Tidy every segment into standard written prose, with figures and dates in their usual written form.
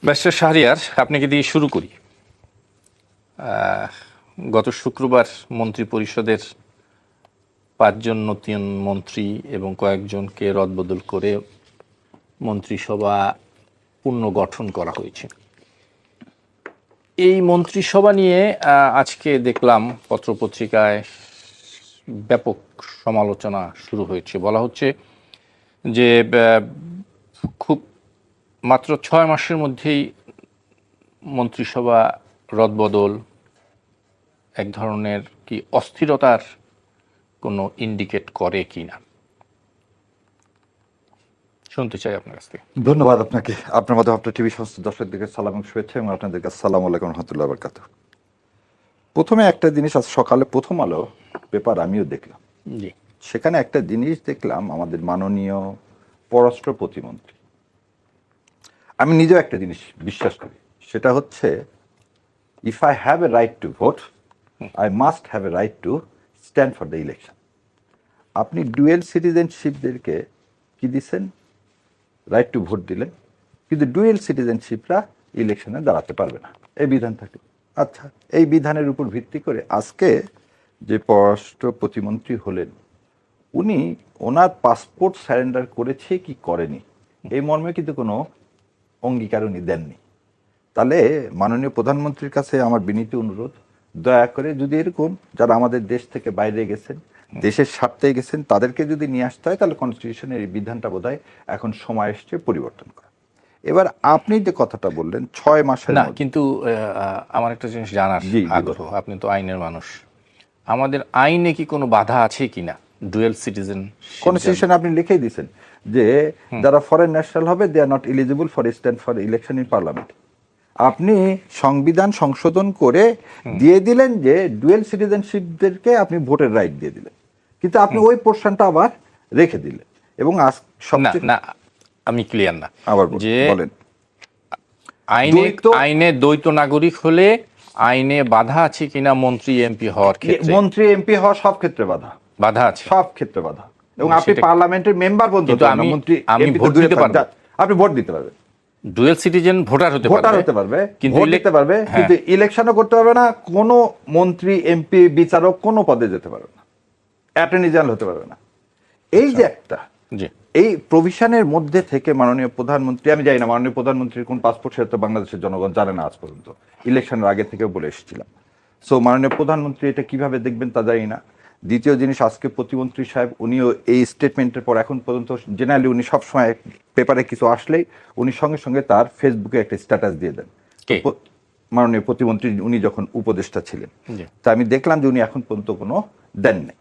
Barrister Shahriar, আপনাকে দিয়ে শুরু করি। গত শুক্রবার মন্ত্রিপরিষদের 5 জন নতুন মন্ত্রী এবং কয়েকজনকে রদবদল করে মন্ত্রিসভা পুনর্গঠন করা হয়েছে। এই মন্ত্রিসভা নিয়ে আজকে দেখলাম পত্রপত্রিকায় ব্যাপক সমালোচনা শুরু হয়েছে। বলা হচ্ছে যে খুব মাত্র 6 মাসের মধ্যেই মন্ত্রিসভা রদবদল এক ধরনের কি অস্থিরতার কোনো ইন্ডিকেট করে কি না, শুনতে চাই আপনার কাছ থেকে। ধন্যবাদ আপনাকে, আপনার মতো আপনার টিভি সমস্ত দর্শকদেরকে সালাম এবং শুভেচ্ছা, এবং আপনাদেরকে আসসালামু আলাইকুম রহমতুল্লাহ বারকাতুহু। প্রথমে একটা জিনিস, আজ সকালে প্রথম আলো পেপার আমিও দেখলাম, জি, সেখানে একটা জিনিস দেখলাম, আমাদের মাননীয় পররাষ্ট্র প্রতিমন্ত্রী, আমি নিজেও একটা জিনিস বিশ্বাস করি, সেটা হচ্ছে if I have a right to vote, I must have a right to stand for the election. আপনি ডুয়েল সিটিজেনশিপদেরকে কি দিচ্ছেন? রাইট টু ভোট দিলেন, কিন্তু ডুয়েল সিটিজেনশিপরা ইলেকশনে দাঁড়াতে পারবে না, এই বিধান থাকে। আচ্ছা, এই বিধানের উপর ভিত্তি করে আজকে যে পররাষ্ট্র প্রতিমন্ত্রী হলেন, উনি ওনার পাসপোর্ট সারেন্ডার করেছে কি করেনি এই মর্মে কিন্তু কোনো অঙ্গীকার উনি দেননি। তাহলে মাননীয় প্রধানমন্ত্রীর কাছে আমার বিনীত অনুরোধ, দয়া করে যদি এরকম যারা আমাদের দেশ থেকে বাইরে গেছেন, দেশের স্বার্থে গেছেন, তাদেরকে যদি নিয়ে আসতে হয়, তাহলে কনস্টিটিউশনের এই বিধানটা বোধহয় এখন সময় এসছে পরিবর্তন করা। এবার আপনি যে কথাটা বললেন 6 মাসের না, কিন্তু আমার একটা জিনিস জানার আগ্রহ, আপনি তো আইনের মানুষ, আমাদের আইনে কি কোনো বাধা আছে কিনা ডুয়েল সিটিজেন? কনস্টিটিউশনে আপনি লিখেই দিয়েছেন যে যারা ফরেন ন্যাশনাল হবে, they are not eligible for stand for election in parliament. আপনি সংবিধান সংশোধন করে দিয়ে দিলেন যে ডুয়েল সিটিজেনশিপদেরকে আপনি ভোটের রাইট দিয়ে দিলেন, কিন্তু আপনি ওই পোর্শনটা আবার রেখে দিলেন। এবং না, আমি ক্লিয়ার না আবার যে বলেন, আইনে দ্বৈত নাগরিক হলে আইনে বাধা আছে কিনা মন্ত্রী এমপি হওয়ার ক্ষেত্রে? মন্ত্রী এমপি হওয়া সব ক্ষেত্রে বাধা আছে, সব ক্ষেত্রে বাধা। এবং আপনি পার্লামেন্টের মেম্বার বলতে, আমি ভোট দিতে পারবো, আপনি ভোট দিতে পারবেন, ডুয়েল সিটিজেন ভোটার হতে পারবে, ভোট দিতে পারবে, কিন্তু ইলেকশনও করতে পারবে না। কোনো মন্ত্রী এমপি বিচারক কোনো পদে যেতে পারবে না, অ্যাটর্নি জেনারেল হতে পারবে না। এই যে একটা এই প্রভিশনের মধ্যে থেকে মাননীয় প্রধানমন্ত্রী, আমি জানি না মাননীয় প্রধানমন্ত্রীর কোন পাসপোর্ট, সেটা তো বাংলাদেশের জনগণ জানে না আজ পর্যন্ত, ইলেকশনের আগে থেকে বলে এসেছিলাম। সো মাননীয় প্রধানমন্ত্রী এটা কিভাবে দেখবেন তা জানি না। দ্বিতীয় জিনিস, আজকে প্রতিমন্ত্রী সাহেব উনিও এই স্টেটমেন্টের পর এখন পর্যন্ত জেনারেলি উনি সবসময় পেপারে কিছু আসলেই উনি সঙ্গে সঙ্গে তার ফেসবুকে একটা স্ট্যাটাস দিয়ে দেন। মাননীয় প্রতিমন্ত্রী উনি যখন উপদেষ্টা ছিলেন, তা আমি দেখলাম যে উনি এখন পর্যন্ত কোনো দেন নাই।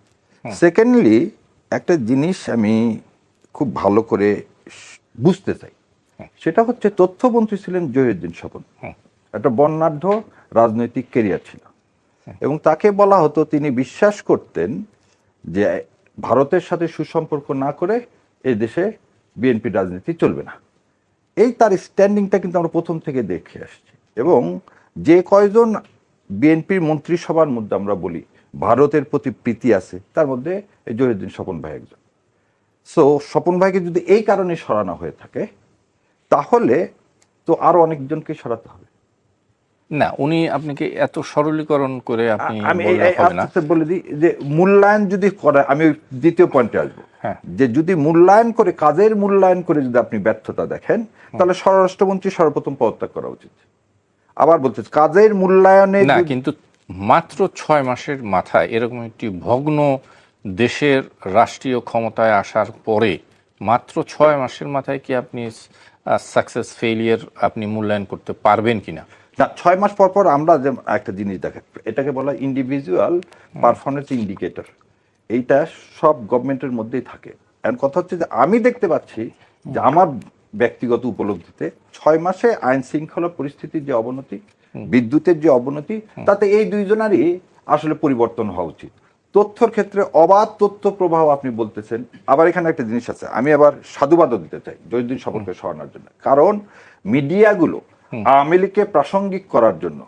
সেকেন্ডলি, একটা জিনিস আমি খুব ভালো করে বুঝতে চাই, সেটা হচ্ছে তথ্যমন্ত্রী ছিলেন জহিরুদ্দিন স্বপন, একটা বর্ণাঢ্য রাজনৈতিক কেরিয়ার ছিল, এবং তাকে বলা হতো তিনি বিশ্বাস করতেন যে ভারতের সাথে সুসম্পর্ক না করে এই দেশে বিএনপির রাজনীতি চলবে না। এই তার স্ট্যান্ডিংটা কিন্তু আমরা প্রথম থেকে দেখে আসছি। এবং যে কয়জন বিএনপির মন্ত্রিসভার মধ্যে আমরা বলি ভারতের প্রতি প্রীতি আছে, তার মধ্যে এই জহিরুদ্দিন স্বপন ভাই একজন। সো স্বপন ভাইকে যদি এই কারণে সরানো হয়ে থাকে, তাহলে তো আরো অনেকজনকে সরাতে হবে না। উনি আপনাকে এত সরলীকরণ করে আপনি আমি বলে দিই যে মূল্যায়ন যদি করে, আমি দ্বিতীয় পয়েন্টে আসবো, যে যদি মূল্যায়ন করে, কাজের মূল্যায়ন করে যদি আপনি ব্যর্থতা দেখেন, তাহলে স্বরাষ্ট্রমন্ত্রী সর্বপ্রথম পদত্যাগ করা উচিত। আবার বলতে কাজের মূল্যায়নে না, কিন্তু মাত্র 6 মাসের মাথায় এরকম একটি ভগ্ন দেশের রাষ্ট্রীয় ক্ষমতায় আসার পরে মাত্র 6 মাসের মাথায় কি আপনি সাকসেস ফেলিয়ার আপনি মূল্যায়ন করতে পারবেন কিনা? না, 6 মাস পর পর আমরা যে একটা জিনিস দেখে, এটাকে বলা ইন্ডিভিজুয়াল পারফরমেন্স ইন্ডিকেটর। এইটা সব গভর্নমেন্টের মধ্যেই থাকে। এর কথা হচ্ছে যে আমি দেখতে পাচ্ছি যে আমার ব্যক্তিগত উপলব্ধিতে 6 মাসে আইন শৃঙ্খলা পরিস্থিতির যে অবনতি, বিদ্যুতের যে অবনতি, তাতে এই দুইজনারই আসলে পরিবর্তন হওয়া উচিত। তথ্যর ক্ষেত্রে অবাধ তথ্য প্রবাহ আপনি বলতেছেন। আবার এখানে একটা জিনিস আছে, আমি আবার সাধুবাদও দিতে চাই জহিরুদ্দিন স্বপনকে সরানোর জন্য, কারণ মিডিয়াগুলো আওয়ামী লীগকে প্রাসঙ্গিক করার জন্য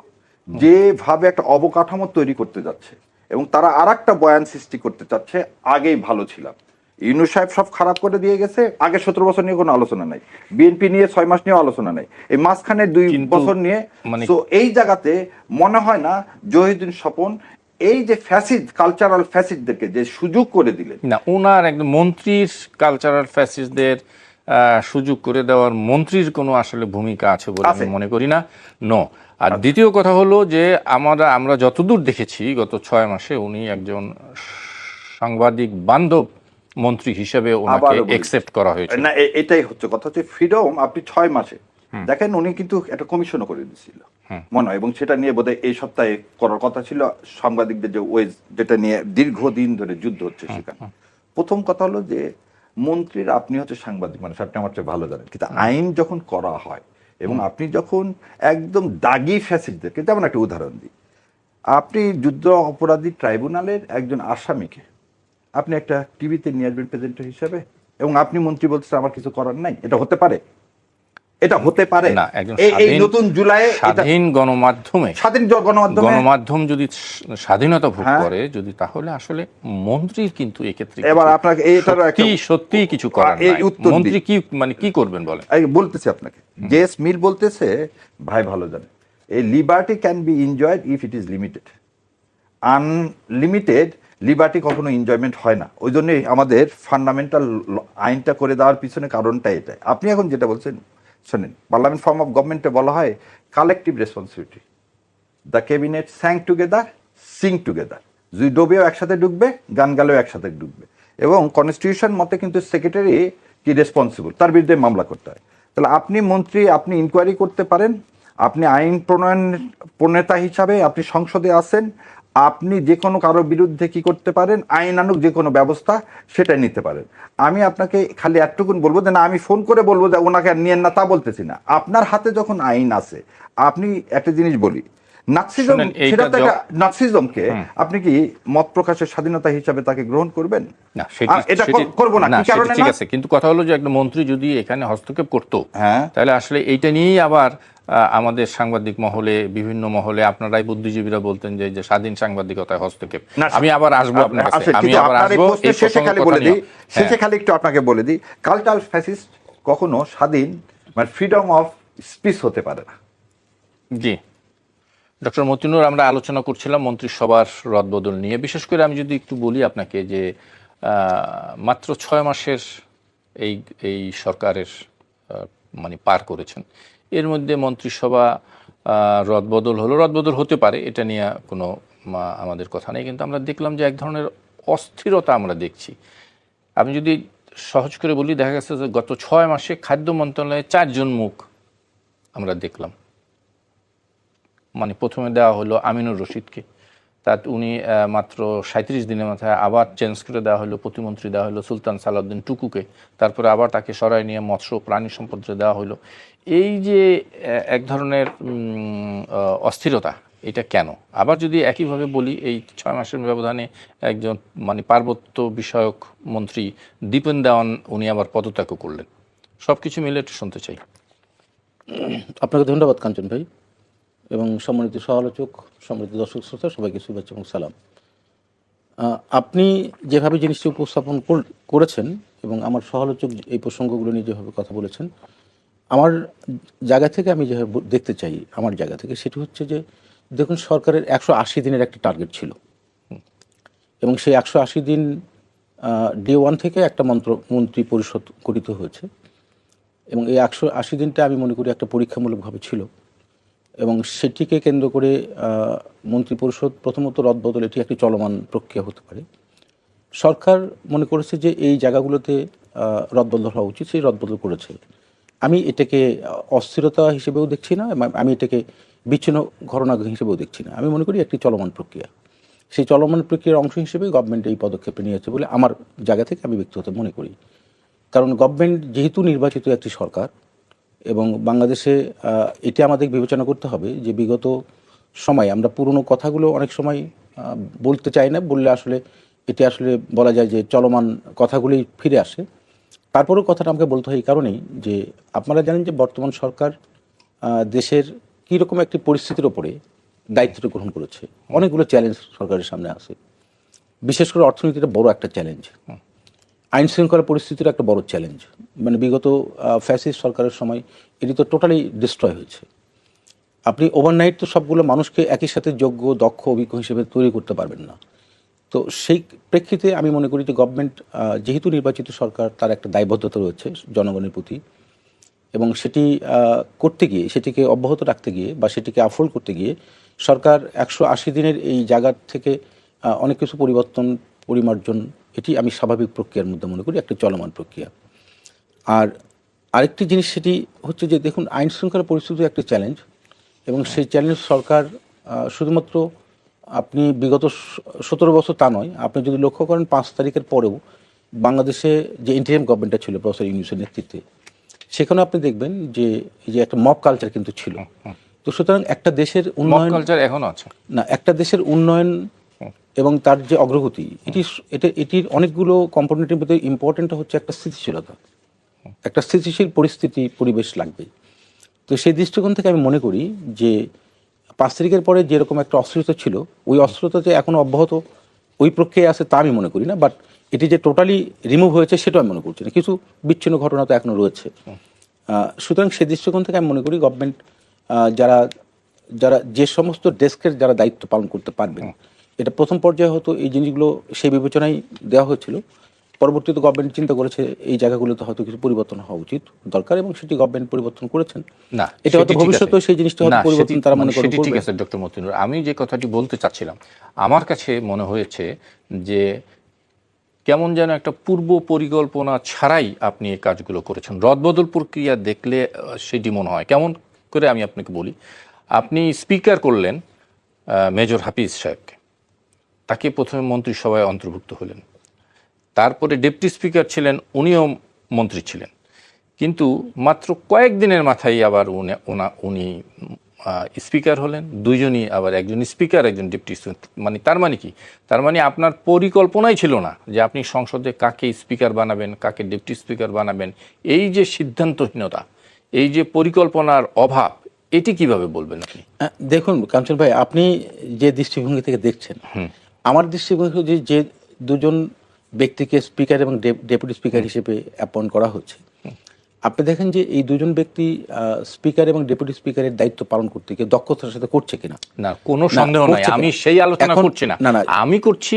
যেভাবে একটা অবকাঠামো তৈরি করতে যাচ্ছে, এবং তারা আর একটা বয়ান সৃষ্টি করতে চাচ্ছে আগেই ভালো ছিলাম, ইউনূস সাহেব সব খারাপ করে দিয়ে গেছে, আগে 17 বছর নিয়ে কোনো আলোচনা নাই, বিএনপি নিয়ে 6 মাস নিয়ে আলোচনা নাই, এই মাঝখানে 2 বছর নিয়ে। তো এই জায়গাতে মনে হয় না জহিরুদ্দিন স্বপন এই যে ফ্যাসিড কালচারাল ফ্যাসিডদেরকে যে সুযোগ করে দিলেন, না ওনার একদম মন্ত্রীর কালচারাল ফ্যাসিস্টদের সুযোগ করে দেওয়ার মন্ত্রীর কোনো আসলে ভূমিকা আছে বলে আমি মনে করি না। নো। আর দ্বিতীয় কথা হলো যে আমরা যতদূর দেখেছি গত 6 মাসে উনি একজন সাংবাদিক বান্ধব মন্ত্রী হিসেবে ওনাকে অ্যাকসেপ্ট করা হয়েছে। না এটাই হচ্ছে কথা, হচ্ছে ফ্রিডম আপনি 6 মাসে দেখেন উনি কিন্তু একটা কমিশনও করে দিয়েছিল মনে হয়, এবং সেটা নিয়ে বোধহয় এই সপ্তাহে করার কথা ছিল, সাংবাদিকদের যে ওয়েজ যেটা নিয়ে দীর্ঘদিন ধরে যুদ্ধ হচ্ছে সেখানে। প্রথম কথা হলো যে মন্ত্রীর আপনি হচ্ছে সাংবাদিক মানুষ, আপনি আমার চেয়ে ভালো জানেন, কিন্তু আইন যখন করা হয় এবং আপনি যখন একদম দাগি ফ্যাসিলিটিদেরকে, যেমন একটা উদাহরণ দিই, আপনি যুদ্ধ অপরাধী ট্রাইব্যুনালের একজন আসামিকে আপনি একটা টিভিতে নিয়ে আসবেন প্রেজেন্টার হিসেবে, এবং আপনি মন্ত্রী বলছেন আমার কিছু করার নাই, এটা হতে পারে? এটা হতে পারে না। এই নতুন জুলাই স্বাধীন গণমাধ্যম যদি স্বাধীনতা ভোগ করে যদি, তাহলে আসলে মন্ত্রীর কিন্তু এক্ষেত্রে এবার আপনাকে সত্যি কিছু করার নাই। মন্ত্রী কি মানে কি করবেন বলেন? বলতেছি আপনাকে, জেস মিল বলতেছে, ভাই ভালো জানে, এই liberty can be enjoyed if it is limited, unlimited liberty কখনো এনজয়মেন্ট হয় না। ওই জন্যই আমাদের ফান্ডামেন্টাল আইনটা করে দেওয়ার পিছনে কারণটা এটাই। আপনি এখন যেটা বলছেন শোনেন, পার্লামেন্ট ফর্ম অফ গভর্নমেন্টে বলা হয় collective responsibility, the cabinet স্যাং together Singh together, যদি ডোবেও একসাথে ডুববে, গান গালেও একসাথে ডুববে, এবং কনস্টিটিউশন মতে কিন্তু সেক্রেটারি কি রেসপন্সিবল, তার বিরুদ্ধে মামলা করতে হয়। তাহলে আপনি মন্ত্রী, আপনি ইনকোয়ারি করতে পারেন, আপনি আইন প্রণেতা হিসাবে আপনি সংসদে আছেন, আপনি যে কোনো কারোর বিরুদ্ধে কি করতে পারেন, আইনানুগ যে কোনো ব্যবস্থা সেটা নিতে পারেন। আমি আপনাকে খালি এতটুকুন বলবো যে না আমি ফোন করে বলবো যে ওনাকে আর নিয়েন না, তা বলতেছি না। আপনার হাতে যখন আইন আছে, আপনি একটা জিনিস বলি, নাৎসিজমকে আপনি কি মত প্রকাশের স্বাধীনতা হিসাবে তাকে গ্রহণ করবেন? না, এটা করব না। ঠিক আছে, কিন্তু কথা হলো যে একটা মন্ত্রী যদি এখানে হস্তক্ষেপ করতো, তাহলে আসলে এইটা নিয়েই আবার আমাদের সাংবাদিক মহলে, বিভিন্ন মহলে আপনারাই বুদ্ধিজীবীরা বলতেন যে স্বাধীন সাংবাদিকতায় হস্তক্ষেপ। আমি আবার আসবো আপনার কাছে, আমি আবার আসবো। শেষে খালি একটু আপনাকে বলে দিই, কালচারাল ফ্যাসিস্ট কখনো স্বাধীন মানে ফ্রিডম অফ স্পিচ হতে পারে না। জি ডক্টর মতিনুর, আমরা আলোচনা করছিলাম মন্ত্রিসভার রদবদল নিয়ে। বিশেষ করে আমি যদি একটু বলি আপনাকে যে মাত্র 6 মাসের এই সরকারের মানে পার করেছেন, এর মধ্যে মন্ত্রিসভা রদবদল হতে পারে, এটা নিয়ে কোনো আমাদের কথা নেই, কিন্তু আমরা দেখলাম যে এক ধরনের অস্থিরতা আমরা দেখছি। আমি যদি সহজ করে বলি, দেখা গেছে যে গত 6 মাসে খাদ্য মন্ত্রণালয়ে 4 জন মুখ আমরা দেখলাম। মানে প্রথমে দেওয়া হলো আমিনুর রশিদকে, তাতে উনি মাত্র 37 দিনের মাথায় আবার চেঞ্জ করে দেওয়া হলো, প্রতিমন্ত্রী দেওয়া হলো সুলতান সালাউদ্দিন টুকুকে, তারপরে আবার তাকে সরাই নিয়ে মৎস্য প্রাণী সম্পদে দেওয়া হলো। এই যে এক ধরনের অস্থিরতা, এটা কেন? আবার যদি একইভাবে বলি, এই 6 মাসের ব্যবধানে একজন মানে পার্বত্য বিষয়ক মন্ত্রী দীপেন দেওয়ান উনি আবার পদত্যাগ করলেন। সব কিছু মিলে একটু শুনতে চাই। আপনাকে ধন্যবাদ কাঞ্চন ভাই, এবং সম্মানিত সহ-আলোচক, সম্মানিত দর্শক শ্রোতা, সবাইকে শুভেচ্ছা এবং সালাম। আপনি যেভাবে জিনিসটি উপস্থাপন করেছেন এবং আমার সহ-আলোচক এই প্রসঙ্গগুলো নিয়ে যেভাবে কথা বলেছেন, আমার জায়গা থেকে আমি যেভাবে দেখতে চাই, আমার জায়গা থেকে সেটি হচ্ছে যে দেখুন, সরকারের 180 দিনের একটা টার্গেট ছিল, এবং সেই 180 দিন ডে 1 থেকে একটা মন্ত্রী পরিষদ গঠিত হয়েছে, এবং এই 180 দিনটা আমি মনে করি একটা পরীক্ষামূলকভাবে ছিল, এবং সেটিকে কেন্দ্র করে মন্ত্রী পরিষদ প্রথমত রদবদল, এটি একটি চলমান প্রক্রিয়া হতে পারে। সরকার মনে করেছে যে এই জায়গাগুলোতে রদবদল হওয়া উচিত, সেই রদবদল করেছে। আমি এটাকে অস্থিরতা হিসেবেও দেখছি না, আমি এটাকে বিচ্ছিন্ন ঘটনা হিসেবেও দেখছি না। আমি মনে করি একটি চলমান প্রক্রিয়া, সেই চলমান প্রক্রিয়ার অংশ হিসেবে গভর্নমেন্ট এই পদক্ষেপে নিয়েছে বলে আমার জায়গা থেকে আমি ব্যক্তিগত মনে করি। কারণ গভর্নমেন্ট যেহেতু নির্বাচিত একটি সরকার, এবং বাংলাদেশে এটা আমাদের বিবেচনা করতে হবে যে বিগত সময় আমরা পুরনো কথাগুলো অনেক সময় বলতে চাই না, বললে আসলে এটা আসলে বলা যায় যে চলমান কথাগুলি ফিরে আসে। তারপরেও কথাটা আমাকে বলতে হয় এই কারণেই যে আপনারা জানেন যে বর্তমান সরকার দেশের কীরকম একটি পরিস্থিতির ওপরে দায়িত্বটা গ্রহণ করেছে। অনেকগুলো চ্যালেঞ্জ সরকারের সামনে আছে, বিশেষ করে অর্থনীতিটা বড় একটা চ্যালেঞ্জ। আইন শৃঙ্খলা পরিস্থিতির একটা বড় চ্যালেঞ্জ। মানে বিগত ফ্যাসিস্ট সরকারের সময় এটি তো টোটালি ডিস্ট্রয় হয়েছে। আপনি ওভারনাইট তো সবগুলো মানুষকে একই সাথে যোগ্য, দক্ষ, অভিজ্ঞ হিসেবে তৈরি করতে পারবেন না। তো সেই প্রেক্ষিতে আমি মনে করি যে গভর্নমেন্ট, যেহেতু নির্বাচিত সরকার, তার একটা দায়বদ্ধতা রয়েছে জনগণের প্রতি, এবং সেটি করতে গিয়ে, সেটিকে অব্যাহত রাখতে গিয়ে বা সেটিকে আফোল্ড করতে গিয়ে সরকার 180 দিনের এই জায়গা থেকে অনেক কিছু পরিবর্তন, পরিমার্জন, এটি আমি স্বাভাবিক প্রক্রিয়ার মধ্যে মনে করি, একটা চলমান প্রক্রিয়া। আর আরেকটি জিনিস সেটি হচ্ছে যে দেখুন, আইন শৃঙ্খলা পরিস্থিতি একটা চ্যালেঞ্জ, এবং সেই চ্যালেঞ্জ সরকার শুধুমাত্র আপনি বিগত 17 বছর তা নয়, আপনি যদি লক্ষ্য করেন 5 তারিখের পরেও বাংলাদেশে যে ইন্টারিম গভর্নমেন্টটা ছিল প্রফেসর ইউনূসের নেতৃত্বে, সেখানে আপনি দেখবেন যে এই যে একটা মব কালচার কিন্তু ছিল। তো সুতরাং একটা দেশের উন্নয়ন, কালচার এখনো আছে না, একটা দেশের উন্নয়ন এবং তার যে অগ্রগতি, এটির অনেকগুলো কম্পোনেন্টের মধ্যে ইম্পর্টেন্ট হচ্ছে একটা স্থিতিশীলতা, একটা স্থিতিশীল পরিস্থিতি, পরিবেশ লাগবে। তো সেই দৃষ্টিকোণ থেকে আমি মনে করি যে 5 তারিখের পরে যেরকম একটা অস্থিরতা ছিল, ওই অস্থিরতা যে এখনো অব্যাহত ওই প্রক্রিয়ায় আছে তা আমি মনে করি না, বাট এটি যে টোটালি রিমুভ হয়েছে সেটাও আমি মনে করছি না, কিছু বিচ্ছিন্ন ঘটনা তো এখনো রয়েছে। সুতরাং সেই দৃষ্টিকোণ থেকে আমি মনে করি গভর্নমেন্ট যারা যারা যে সমস্ত ডেস্কের যারা দায়িত্ব পালন করতে পারবেন, এটা প্রথম পর্যায়ে হয়তো এই জিনিসগুলো সেই বিবেচনায় দেওয়া হয়েছিল, পরবর্তীতে গভর্নমেন্ট চিন্তা করেছে এই জায়গাগুলোতে হয়তো কিছু পরিবর্তন হওয়া উচিত, দরকার, এবং সেটি গভর্নমেন্ট পরিবর্তন করেছেন। না, এটা হয়তো ভবিষ্যতে সেই জিনিসটা হয়তো পরিবর্তন তারা মনে করে। ঠিক আছে ডক্টর মতিনুর, আমি যে কথাটি বলতে চাচ্ছিলাম, আমার কাছে মনে হয়েছে যে কেমন যেন একটা পূর্ব পরিকল্পনা ছাড়াই আপনি এই কাজগুলো করেছেন। রদবদল প্রক্রিয়া দেখলে সেটি মনে হয় কেমন করে, আমি আপনাকে বলি। আপনি স্পিকার করলেন মেজর হাফিজ সাহেবকে, তাকে প্রথমে মন্ত্রিসভায় অন্তর্ভুক্ত হলেন, তারপরে ডেপুটি স্পিকার ছিলেন, উনিও মন্ত্রী ছিলেন, কিন্তু মাত্র কয়েকদিনের মাথায় আবার উনি স্পিকার হলেন, দুইজনই, আবার একজন স্পিকার একজন ডেপুটি স্পিকার। মানে তার মানে কি? তার মানে আপনার পরিকল্পনাই ছিল না যে আপনি সংসদে কাকে স্পিকার বানাবেন, কাকে ডেপুটি স্পিকার বানাবেন। এই যে সিদ্ধান্তহীনতা, এই যে পরিকল্পনার অভাব, এটি কিভাবে বলবেন আপনি? দেখুন কাঞ্চন ভাই, আপনি যে দৃষ্টিভঙ্গি থেকে দেখছেন, আমার দৃষ্টিভঙ্গি যে দুজন ব্যক্তিকে স্পিকার এবং ডেপুটি স্পিকার হিসেবে অ্যাপয়েন্ট করা হচ্ছে, আপনি দেখেন যে এই দুজন ব্যক্তি স্পিকার এবং ডেপুটি স্পিকারের দায়িত্ব পালন করতে গিয়ে দক্ষতার সাথে করছে কিনা, না, কোনো সন্দেহ নাই, আমি সেই আলোচনা করছি না। আমি করছি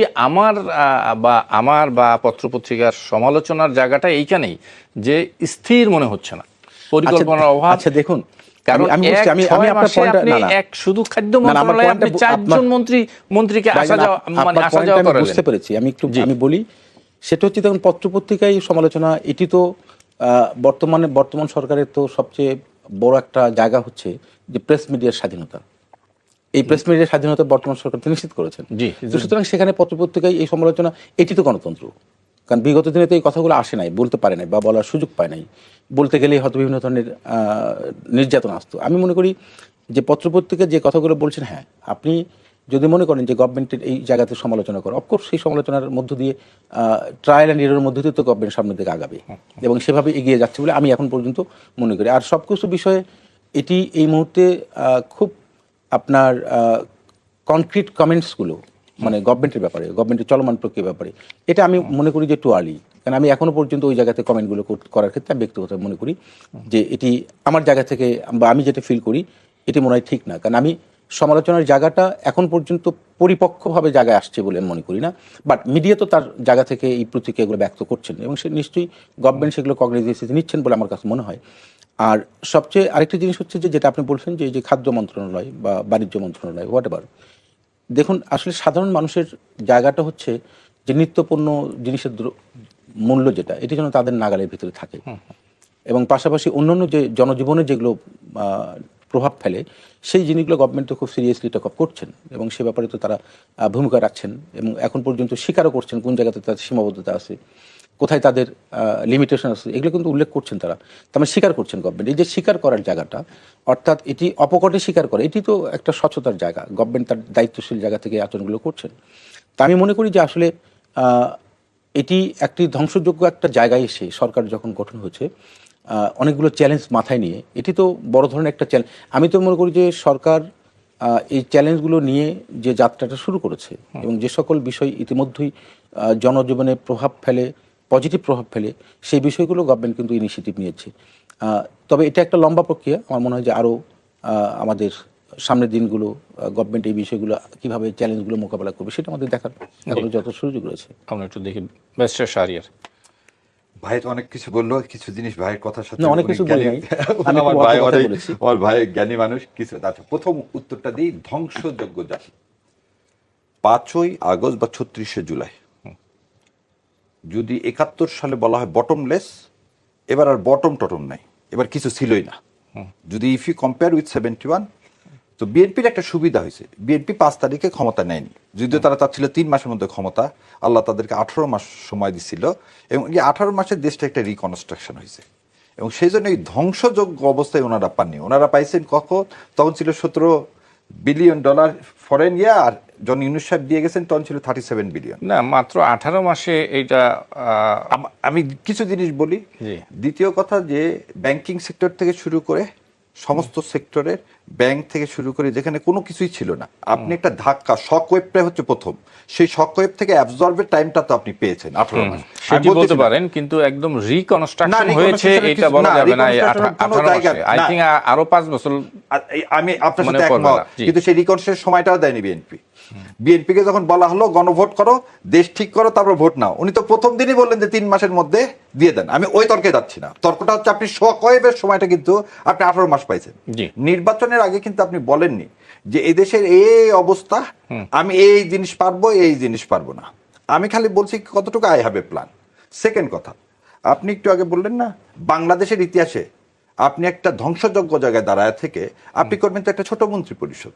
আমার বা পত্রপত্রিকার সমালোচনার জায়গাটা এইখানেই, যে স্থির মনে হচ্ছে না, পরিকল্পনার অভাব। আচ্ছা দেখুন, কারণ আমি আপনার পয়েন্টটা এক শুধু খাদ্য মন্ত্রণালয়ে আপনি 4 জন মন্ত্রীকে আসা যাওয়া করেন। বুঝতে পেরেছি, আমি বলি, সেটা হচ্ছে দেখুন পত্রপত্রিকায় সমালোচনা, এটি তো বর্তমান সরকারের তো সবচেয়ে বড় একটা জায়গা হচ্ছে যে প্রেস মিডিয়ার স্বাধীনতা। এই প্রেস মিডিয়ার স্বাধীনতা বর্তমান সরকার নিশ্চিত করেছেন। সুতরাং সেখানে পত্রপত্রিকায় এই সমালোচনা, এটি তো গণতন্ত্র। কারণ বিগত দিনে তো এই কথাগুলো আসে নাই, বলতে পারে নাই বা বলার সুযোগ পায় নাই, বলতে গেলেই হয়তো বিভিন্ন ধরনের নির্যাতন আসতো। আমি মনে করি যে পত্রপত্রিকা যে কথাগুলো বলছেন, হ্যাঁ, আপনি যদি মনে করেন যে গভর্নমেন্টের এই জায়গাতে সমালোচনা করো, অফকোর্স সেই সমালোচনার মধ্য দিয়ে ট্রায়াল অ্যান্ড এরর মধ্য দিয়ে তো গভর্নমেন্ট সামনের দিকে আগাবে এবং সেভাবে এগিয়ে যাচ্ছে বলে আমি এখন পর্যন্ত মনে করি। আর সব কিছু বিষয়ে এটি এই মুহূর্তে খুব আপনার কনক্রিট কমেন্টসগুলো, মানে গভর্নমেন্টের ব্যাপারে, গভর্নমেন্টের চলমান প্রক্রিয়ার ব্যাপারে, এটা আমি মনে করি যে টু আর্লি। কারণ আমি এখনো পর্যন্ত ওই জায়গাতে কমেন্টগুলো করার ক্ষেত্রে আমি ব্যক্তিগত মনে করি যে এটি আমার জায়গা থেকে, বা আমি যেটা ফিল করি, এটি মনে হয় ঠিক না। কারণ আমি সমালোচনার জায়গাটা এখন পর্যন্ত পরিপক্কভাবে জায়গায় আসছে বলে মনে করি না, বাট মিডিয়া তো তার জায়গা থেকে এই প্রতিক্রিয়াগুলো ব্যক্ত করছেন এবং সে নিশ্চয়ই গভর্নমেন্ট সেগুলো কগনিজেন্স নিচ্ছেন বলে আমার কাছে মনে হয়। আর সবচেয়ে আরেকটি জিনিস হচ্ছে যে যেটা আপনি বলছেন যে খাদ্য মন্ত্রণালয় বা বাণিজ্য মন্ত্রণালয়, হোয়াট এভার, দেখুন আসলে সাধারণ মানুষের জায়গাটা হচ্ছে যে নিত্যপণ্য জিনিসের মূল্য যেটা, এটি যেন তাদের নাগালের ভিতরে থাকে এবং পাশাপাশি অন্যান্য যে জনজীবনে যেগুলো প্রভাব ফেলে সেই জিনিসগুলো গভর্নমেন্ট তো খুব সিরিয়াসলি টেক আপ করছেন এবং সে ব্যাপারে তো তারা ভূমিকা রাখছেন এবং এখন পর্যন্ত স্বীকারও করছেন কোন জায়গাতে তাদের সীমাবদ্ধতা আছে, কোথায় তাদের লিমিটেশন আছে, এগুলো কিন্তু উল্লেখ করছেন তারা। তার মানে স্বীকার করছেন গভর্নমেন্ট। এই যে স্বীকার করার জায়গাটা, অর্থাৎ এটি অপকটে স্বীকার করে, এটি তো একটা স্বচ্ছতার জায়গা। গভর্নমেন্ট তার দায়িত্বশীল জায়গা থেকে আচরণগুলো করছেন। তা আমি মনে করি যে আসলে এটি একটি ধ্বংসযোগ্য একটা জায়গায় এসে সরকার যখন গঠন হয়েছে, অনেকগুলো চ্যালেঞ্জ মাথায় নিয়ে, এটি তো বড় ধরনের একটা চ্যালেঞ্জ। আমি তো মনে করি যে সরকার এই চ্যালেঞ্জগুলো নিয়ে যে যাত্রাটা শুরু করেছে এবং যে সকল বিষয় ইতিমধ্যেই জনজীবনে প্রভাব ফেলে পজিটিভ প্রভাব ফেলে সেই বিষয়গুলো গভর্নমেন্ট কিন্তু ইনিশিয়েটিভ নিয়েছে। তবে এটা একটা লম্বা প্রক্রিয়া। আমার মনে হয় যে আরও আমাদের সামনের দিনগুলো গভর্নমেন্ট এই বিষয়গুলো কীভাবে চ্যালেঞ্জগুলো মোকাবেলা করবে সেটা আমাদের দেখার এখনো যত সুযোগ রয়েছে। আমরা একটু দেখি ব্যারিস্টার শাহরিয়ার। ভাই তো অনেক কিছু বললো, কিছু জিনিস ভাইয়ের কথার সাথে অনেক কিছু বলি নাই, আমার ভাই জ্ঞানী মানুষ কিছু। আচ্ছা, প্রথম উত্তরটা দিই, ধ্বংসযোগ্য জাতি 5ই আগস্ট বা 36শে জুলাই। যদি 71 সালে বলা হয় বটমলেস, এবার আর বটম টটম নাই, এবার কিছু ছিলই না। যদি ইফ ইউ কম্পেয়ার উইথ 71, তো বিএনপির একটা সুবিধা হয়েছে, বিএনপি 5 তারিখে ক্ষমতা নেয়নি, যদিও তারা চাচ্ছিল 3 মাসের মধ্যে ক্ষমতা, আল্লাহ তাদেরকে 18 মাস সময় দিচ্ছিল, এবং এই 18 মাসের দেশটা একটা রিকনস্ট্রাকশন হয়েছে, এবং সেই জন্য এই ধ্বংসযোগ্য অবস্থায় ওনারা পাননি। ওনারা পাইছেন কখন? তখন ছিল $17 বিলিয়ন ফরেন ইয়ে, আর জন ইউনুস সাহেব দিয়ে গেছেন তখন ছিল 37 বিলিয়ন। না, মাত্র 18 মাসে এইটা। আমি কিছু জিনিস বলি। দ্বিতীয় কথা, যে ব্যাংকিং সেক্টর থেকে শুরু করে সমস্ত সেক্টরের, ব্যাংক থেকে শুরু করে যেখানে কোনো কিছুই ছিল না, আপনি একটা ধাক্কা, শক ওয়েভটাই হচ্ছে প্রথম, সেই শক ওয়েভ থেকে অ্যাবজর্বের টাইমটা তো আপনি পেয়েছেন 18 মাস। সেটি বলতে পারেন, কিন্তু একদম রিকনস্ট্রাকশন হয়েছে এটা বলা যাবে না। 18 মাসে আই থিং আরো 5 বছর। আমি আপনার সাথে একমত, কিন্তু সেই রিকনস্ট্রাকশন সময়টাও দেয়নি বিএনপি। বিএনপিকে যখন বলা হলো গণভোট করো, দেশ ঠিক করো, তারপর ভোট নাও, উনি তো প্রথম দিনই বললেন যে 3 মাসের মধ্যে দিয়ে দেন। আমি ওই তর্কে যাচ্ছি না, তর্কটা হচ্ছে আপনি শক ওয়েভের সময়টা কিন্তু আপনি 18 মাস পাইছেন। নির্বাচনের আগে কিন্তু আপনি বলেননি যে এই দেশের এই অবস্থা, আমি এই জিনিস পারবো, এই জিনিস পারবো না। আমি খালি বলছি কতটুকু I have a plan. Second কথা, আপনি একটু আগে বললেন না, বাংলাদেশের ইতিহাসে আপনি একটা ধ্বংসযোগ্য জায়গায় দাঁড়ায় থেকে আপনি করবেন তো একটা ছোট মন্ত্রী পরিষদ,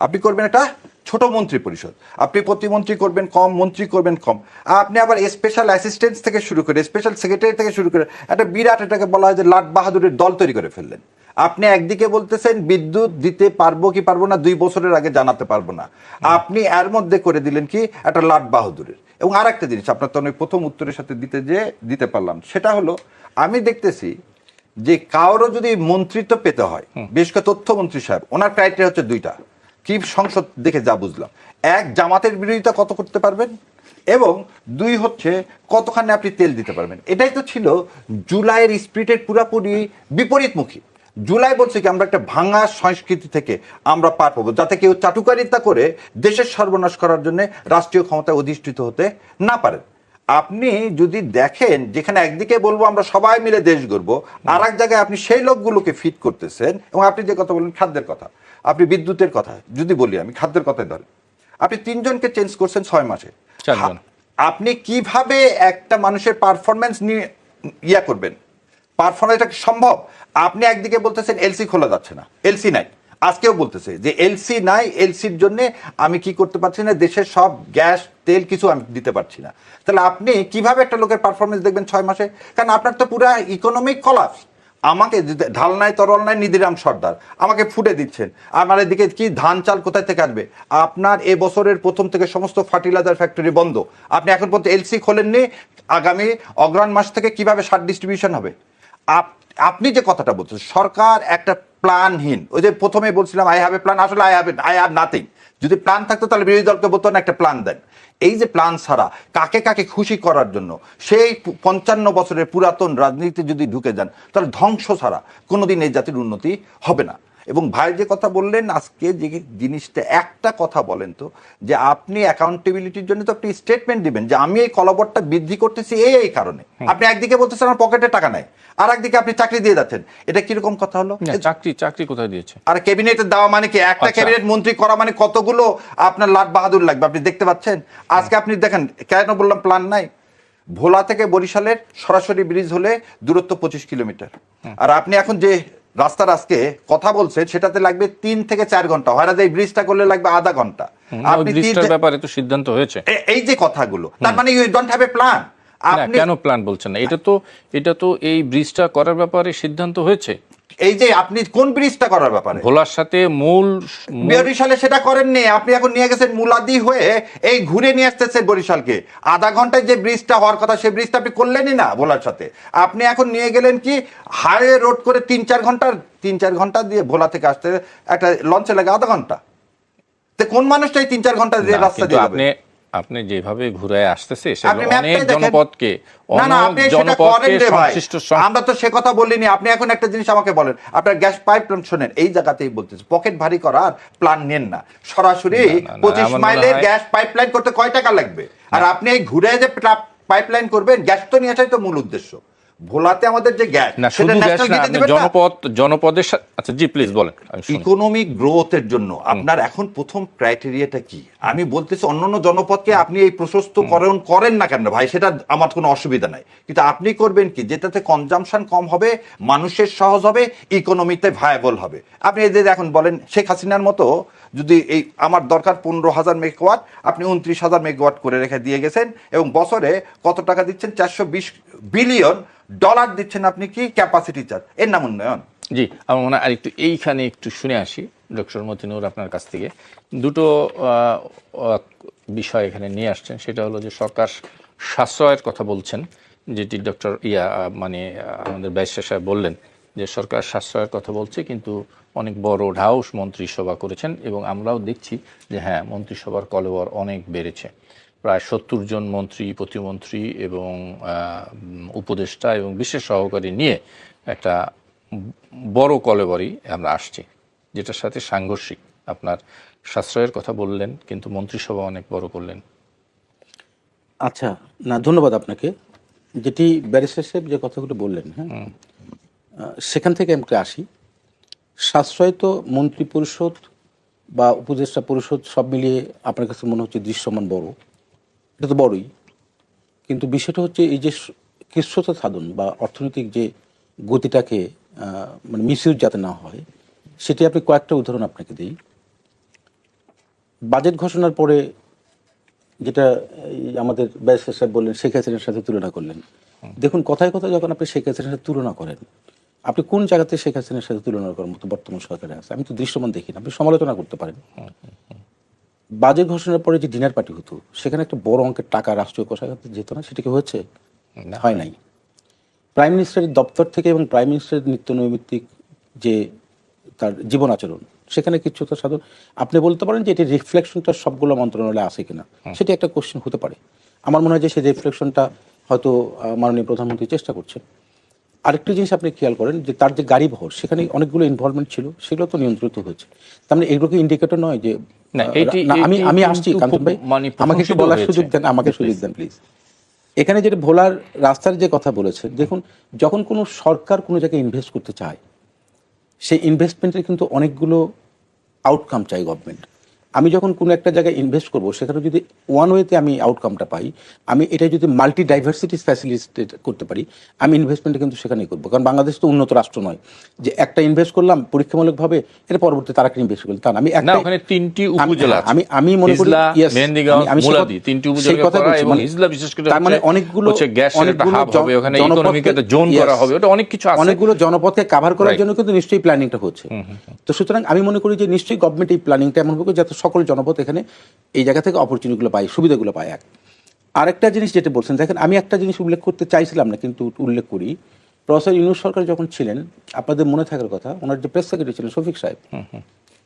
আপনি করবেন একটা ছোট মন্ত্রী পরিষদ, আপনি প্রতিমন্ত্রী করবেন কম, মন্ত্রী করবেন কম, আপনি আবার স্পেশাল অ্যাসিস্ট্যান্ট থেকে শুরু করে, স্পেশাল সেক্রেটারি থেকে শুরু করে একটা বিরাট, এটাকে বলা হয় যে লাট বাহাদুরের দল তৈরি করে ফেললেন। আপনি একদিকে বলতেছেন বিদ্যুৎ দিতে পারবো কি পারবো না 2 বছরের আগে জানাতে পারবো না, আপনি এর মধ্যে করে দিলেন কি একটা লাট বাহাদুরের। এবং আর একটা জিনিস আপনার তো আমি প্রথম উত্তরের সাথে দিতে পারলাম, সেটা হলো আমি দেখতেছি যে কারো যদি মন্ত্রিত্ব পেতে হয়, বিশেষ করে তথ্যমন্ত্রী সাহেব, ওনার ক্রাইটেরিয়া হচ্ছে 2টা। কি সংসদ দেখে যা বুঝলাম, 1 জামাতের বিরোধিতা কত করতে পারবেন, এবং 2 হচ্ছে কতখানি আপনি তেল দিতে পারবেন। এটাই তো ছিল জুলাইয়ের স্পিরিটের পুরাপুরি বিপরীতমুখী। জুলাই বলছে কি আমরা একটা ভাঙা সংস্কৃতি থেকে আমরা পার পাবো, যাতে কেউ চাটুকারিতা করে দেশের সর্বনাশ করার জন্য রাষ্ট্রীয় ক্ষমতায় অধিষ্ঠিত হতে না পারেন। আপনি যদি দেখেন, যেখানে একদিকে বলবো আমরা সবাই মিলে দেশ গড়বো, আর এক জায়গায় আপনি সেই লোকগুলোকে ফিট করতেছেন। এবং আপনি যে কথা বললেন খাদ্যের কথা, আপনি বিদ্যুতের কথা যদি বলি, আমি খাদ্যের কথাই ধরেন, আপনি 3 জনকে চেঞ্জ করছেন 6 মাসে। আপনি কিভাবে একটা মানুষের পারফরমেন্স নিয়ে করবেন? পারফরমেন্স এটা সম্ভব? আপনি একদিকে বলতেছেন এলসি খোলা যাচ্ছে না, এলসি নাই, আজকেও বলতেছে যে এলসি নাই, এলসির জন্য আমি কি করতে পারছি না, দেশের সব গ্যাস তেল কিছু আমি দিতে পারছি না। তাহলে আপনি কিভাবে একটা লোকের পারফরমেন্স দেখবেন 6 মাসে? কারণ আপনার তো পুরো ইকোনমিক কলাপস। আমাকে ঢাল নাই, তরল নাই, নিধিরাম সর্দার আমাকে ফুটে দিচ্ছেন। আমার এদিকে কি ধান চাল কোথায় থেকে আসবে? আপনার এ বছরের প্রথম থেকে সমস্ত ফার্টিলাইজার ফ্যাক্টরি বন্ধ, আপনি এখন পর্যন্ত এলসি খোলেননি। আগামী অগ্রহায়ণ মাস থেকে কিভাবে সার ডিস্ট্রিবিউশন হবে? আপনি যে কথাটা বলছেন, সরকার একটা প্ল্যানহীন, ওই যে প্রথমে বলছিলাম আই হ্যাভ এ প্ল্যান, আসলে আই হ্যাভ নাথিং। যদি প্ল্যান থাকতো তাহলে বিরোধী দলকে বলতো না একটা প্ল্যান দেন। এই যে প্ল্যান ছাড়া কাকে কাকে খুশি করার জন্য সেই 55 বছরের পুরাতন রাজনীতিতে যদি ঢুকে যান, তাহলে ধ্বংস ছাড়া কোনোদিন এই জাতির উন্নতি হবে না। এবং ভাই যে কথা বললেন আজকে, যে জিনিসটা একটা কথা বলেন তো, যে আপনি অ্যাকাউন্টেবিলিটির জন্য তো আপনি স্টেটমেন্ট দিবেন যে আমি এই কলবরটা বৃদ্ধি করতেছি এই কারণে। আপনি একদিকে বলতেছেন আমার পকেটে টাকা নাই, আর একদিকে আপনি চাকরি দিয়ে যাচ্ছেন। এটা কিরকম কথা হলো? চাকরি কোথায় দিয়েছে? আর ক্যাবিনেটে দেওয়া মানে কি? একটা ক্যাবিনেট মন্ত্রী করা মানে কতগুলো আপনার লাট বাহাদুর লাগবে, আপনি দেখতে পাচ্ছেন। আজকে আপনি দেখেন, কেন বললাম প্ল্যান নাই? ভোলা থেকে বরিশালের সরাসরি ব্রিজ হলে দূরত্ব 25 কিলোমিটার, আর আপনি এখন যে রাস্তার আজকে কথা বলছেন সেটাতে লাগবে 3 থেকে 4 ঘন্টা, হয় এই ব্রিজটা করলে লাগবে আধা ঘন্টা। আপনি ব্রিজটার ব্যাপারে তো সিদ্ধান্ত হয়েছে, এই যে কথাগুলো, তার মানে you don't have a plan. আপনি কেন প্ল্যান বলছেন না? এটা তো এই ব্রিজটা করার ব্যাপারে সিদ্ধান্ত হয়েছে। এই যে আপনি কোন ব্রিজটা করার ব্যাপারে? ভোলার সাথে মূল বরিশালে সেটা করেননি, আপনি এখন নিয়ে গেছেন মুলাদি হয়ে, এই ঘুরে নিয়ে আসতেছেন বরিশালকে। আধা ঘন্টায় যে ব্রিজটা হওয়ার কথা সেই ব্রিজটা আপনি করলেনই না ভোলার সাথে। আপনি এখন নিয়ে গেলেন কি হাইওয়ে রোড করে 3-4 ঘন্টা দিয়ে ভোলা থেকে আসতে একটা লঞ্চে লাগে আধা ঘন্টা। তো কোন মানুষটাই 3-4 ঘন্টা যে রাস্তা দিয়ে আপনি আপনি যেভাবে ঘুরে আসতেছে আপনি সেগুলো ম্যাপটাই অনেক দেখেন। জনপদকে না না, আপনি সেটা করেন রে ভাই, আমরা তো সে কথা বলিনি। আপনি এখন একটা জিনিস আমাকে বলেন, আপনার গ্যাস পাইপলাইন শোনেন, এই জায়গাতেই বলতেছে পকেট ভারী করার প্ল্যান নেন না, সরাসরি 25 মাইলের গ্যাস পাইপলাইন করতে কয় টাকা লাগবে? আর আপনি এই ঘুরে যে পাইপলাইন করবেন, গ্যাস তো নিয়ে আসাই তো মূল উদ্দেশ্য। ভোলাতে আমাদের যে গ্যাস, না শুধু গ্যাস না, আপনি জনপদের সাথে, আচ্ছা জি প্লিজ বলেন। ইকোনমিক গ্রোথের জন্য আপনার এখন প্রথম ক্রাইটেরিয়াটা কি? আমি বলতেছি অন্যান্য জনপদকে আপনি এই প্রশস্তকরণ করেন না কেন ভাই, সেটা আমার কোনো অসুবিধা নাই, কিন্তু আপনি করবেন কি যেটাতে কনজাম্পশন কম হবে, মানুষের সহজ হবে, ইকোনমিতে ভায়াবল হবে। আপনি এই যে এখন বলেন শেখ হাসিনার মতো যদি এই আমার দরকার 15,000 মেগাওয়াট, আপনি 29,000 মেগাওয়াট করে রেখে দিয়ে গেছেন, এবং বছরে কত টাকা দিচ্ছেন? $420 বিলিয়ন দিচ্ছেন আপনি কি ক্যাপাসিটি চার্জ, এর নাম উন্নয়ন? জি, আমার মনে হয় আরেকটু এইখানে একটু শুনে আসি ডক্টর মতিনুর আপনার কাছ থেকে। দুটো বিষয় এখানে নিয়ে আসছেন, সেটা হলো যে সরকার সাশ্রয়ের কথা বলছেন, যেটি ডক্টর আমাদের ব্যারিস্টার সাহেব বললেন যে সরকার সাশ্রয়ের কথা বলছে, কিন্তু অনেক বড় ঢাউস মন্ত্রিসভা করেছেন, এবং আমরাও দেখছি যে হ্যাঁ, মন্ত্রিসভার কলেবর অনেক বেড়েছে। প্রায় 70 জন মন্ত্রী, প্রতিমন্ত্রী এবং উপদেষ্টা এবং বিশেষ সহকারী নিয়ে একটা বড় কলেবরই আমরা আসছি, যেটার সাথে সাংঘর্ষিক। আপনার সাশ্রয়ের কথা বললেন, কিন্তু মন্ত্রিসভা অনেক বড় করলেন। আচ্ছা, না ধন্যবাদ আপনাকে। যেটি ব্যারিস্টার সাহেব যে কথাগুলো বললেন, হ্যাঁ, সেখান থেকে আমি আসি। সাশ্রয় তো মন্ত্রী পরিষদ বা উপদেষ্টা পরিষদ সব মিলিয়ে আপনার কাছে মনে হচ্ছে দৃশ্যমান বড়, এটা তো বড়ই, কিন্তু বিষয়টা হচ্ছে এই যে কৃচ্ছ্রতা সাধন বা অর্থনৈতিক যে গতিটাকে মিসইউজ যাতে না হয়, সেটি আপনি কয়েকটা উদাহরণ আপনাকে দিই। বাজেট ঘোষণার পরে যেটা আমাদের ব্যারিস্টার সাহেব বললেন, শেখ হাসিনার সাথে তুলনা করলেন। দেখুন, কথায় কথায় যখন আপনি শেখ হাসিনার সাথে তুলনা করেন, আপনি কোন জায়গাতে শেখ হাসিনার সাথে তুলনা করার মতো বর্তমান সরকারে আছে? আমি তো দৃশ্যমান দেখি না। আপনি সমালোচনা করতে পারেন। বাজেট ঘোষণার পরে যে ডিনার পার্টি হতো, সেখানে একটা বড় অঙ্কের টাকা রাষ্ট্রীয় কোষাগারে যেত না, সেটা কি হয়েছে? হয় নাই। প্রাইম মিনিস্টারের দপ্তর থেকে এবং প্রাইম মিনিস্টারের নিত্য নৈমিত্তিক যে তার জীবন আচরণ, সেখানে কিছু তো সাধন আপনি বলতে পারেন যে এটি রিফ্লেকশনটা সবগুলো মন্ত্রণালয়ে আছে কিনা, সেটি একটা কোশ্চেন হতে পারে। আমার মনে হয় যে সেই রিফ্লেকশনটা হয়তো মাননীয় প্রধানমন্ত্রী চেষ্টা করছেন। আরেকটি জিনিস আপনি খেয়াল করেন যে তার যে গাড়ি বহর, সেখানে অনেকগুলো ইনভলভমেন্ট ছিল, সেগুলো তো নিয়ন্ত্রিত হয়েছে। তার মানে এগুলো কি ইন্ডিকেটর নয় যে আমি আসছি কাঞ্চন ভাই, আমাকে একটু বলার সুযোগ দেন, আমাকে সুযোগ দেন প্লিজ। এখানে যেটা ভোলার রাস্তার যে কথা বলেছে, দেখুন, যখন কোনো সরকার কোনো জায়গায় ইনভেস্ট করতে চায়, সেই ইনভেস্টমেন্টের কিন্তু অনেকগুলো আউটকাম চাই গভর্নমেন্ট। আমি যখন কোনো একটা জায়গায় ইনভেস্ট করব, সেখানে যদি ওয়ান ওয়েতে আমি আউটকামটা পাই, আমি এটা যদি মাল্টি ডাইভার্সিটি ফ্যাসিলিটেট করতে পারি, আমি ইনভেস্টমেন্টটা কিন্তু সেখানেই করবো। কারণ বাংলাদেশ তো উন্নত রাষ্ট্র নয় যে একটা ইনভেস্ট করলাম পরীক্ষামূলকভাবে, এর পরবর্তী তারা একটা ইনভেস্ট করলাম, তা আমি একটা, ওখানে 3টি উপজেলা আছে, আমি মনে করি মুলাদি 3টি উপজেলা করা, এবং হিজলা বিশেষ করে তার মানে অনেকগুলো গ্যাসের একটা হাব হবে, ওখানে ইকোনমিক একটা জোন করা হবে, ওটা অনেক কিছু আছে, অনেকগুলো জনপদকে কভার করার জন্য কিন্তু নিশ্চয়ই প্ল্যানিংটা হচ্ছে। তো সুতরাং আমি মনে করি যে নিশ্চয়ই গভর্নমেন্ট এই প্ল্যানিংটা এমন হবে যাতে সকল জনপদ এখানে এই জায়গা থেকে অপরচুনিটিগুলো পায়, সুবিধাগুলো পায়। আরেকটা জিনিস যেটা বলছেন, দেখেন, আমি একটা জিনিস উল্লেখ করতে চাইছিলাম না, কিন্তু উল্লেখ করি। প্রফেসর ইউনূস সরকার যখন ছিলেন, আপনাদের মনে থাকার কথা, ওনার যে প্রেস সেক্রেটারি ছিলেন শফিক সাহেব,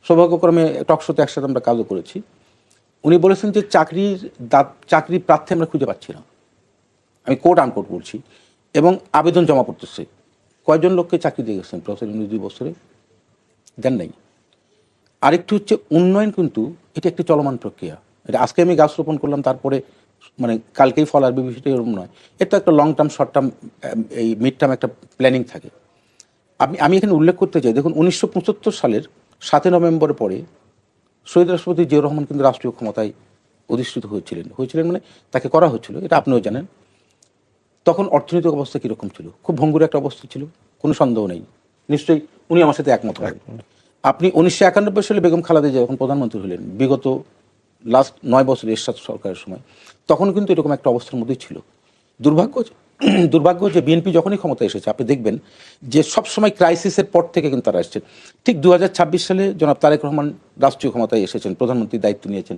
সৌভাগ্যক্রমে টকশোতে একসাথে আমরা কাজও করেছি, উনি বলেছেন যে চাকরি প্রার্থী আমরা খুঁজে পাচ্ছি না, আমি কোট আনকোট বলছি, এবং আবেদন জমা পড়তেছে। কয়জন লোককে চাকরি দিয়ে গেছেন প্রফেসর ইউনূস 2 বছরে? দেন নাই। আরেকটু হচ্ছে উন্নয়ন, কিন্তু এটা একটি চলমান প্রক্রিয়া। এটা আজকে আমি গাছ রোপণ করলাম, তারপরে কালকেই ফল আসবে, বিষয়টা এরকম নয়। এটা একটা লং টার্ম, শর্ট টার্ম, এই মিড টার্ম একটা প্ল্যানিং থাকে। আমি এখানে উল্লেখ করতে চাই, দেখুন, 1975 সালের 7 নভেম্বরের পরে শহীদ রাষ্ট্রপতি জিয়াউর রহমান কিন্তু রাষ্ট্রীয় ক্ষমতায় অধিষ্ঠিত হয়েছিলেন মানে তাকে করা হচ্ছিল, এটা আপনিও জানেন। তখন অর্থনৈতিক অবস্থা কীরকম ছিল? খুব ভঙ্গুর একটা অবস্থা ছিল, কোনো সন্দেহ নেই। নিশ্চয়ই উনি আমার সাথে একমত হবেন। আপনি 1991 সালে বেগম খালেদা জিয়া যখন প্রধানমন্ত্রী হলেন, বিগত লাস্ট 9 বছর এরশাদ সরকারের সময়, তখন কিন্তু এরকম একটা অবস্থার মধ্যেই ছিল। দুর্ভাগ্য যে বিএনপি যখনই ক্ষমতায় এসেছে, আপনি দেখবেন যে সবসময় ক্রাইসিসের পর থেকে কিন্তু তারা এসেছেন। ঠিক 2026 সালে জনাব তারেক রহমান রাষ্ট্রীয় ক্ষমতায় এসেছেন, প্রধানমন্ত্রীর দায়িত্ব নিয়েছেন,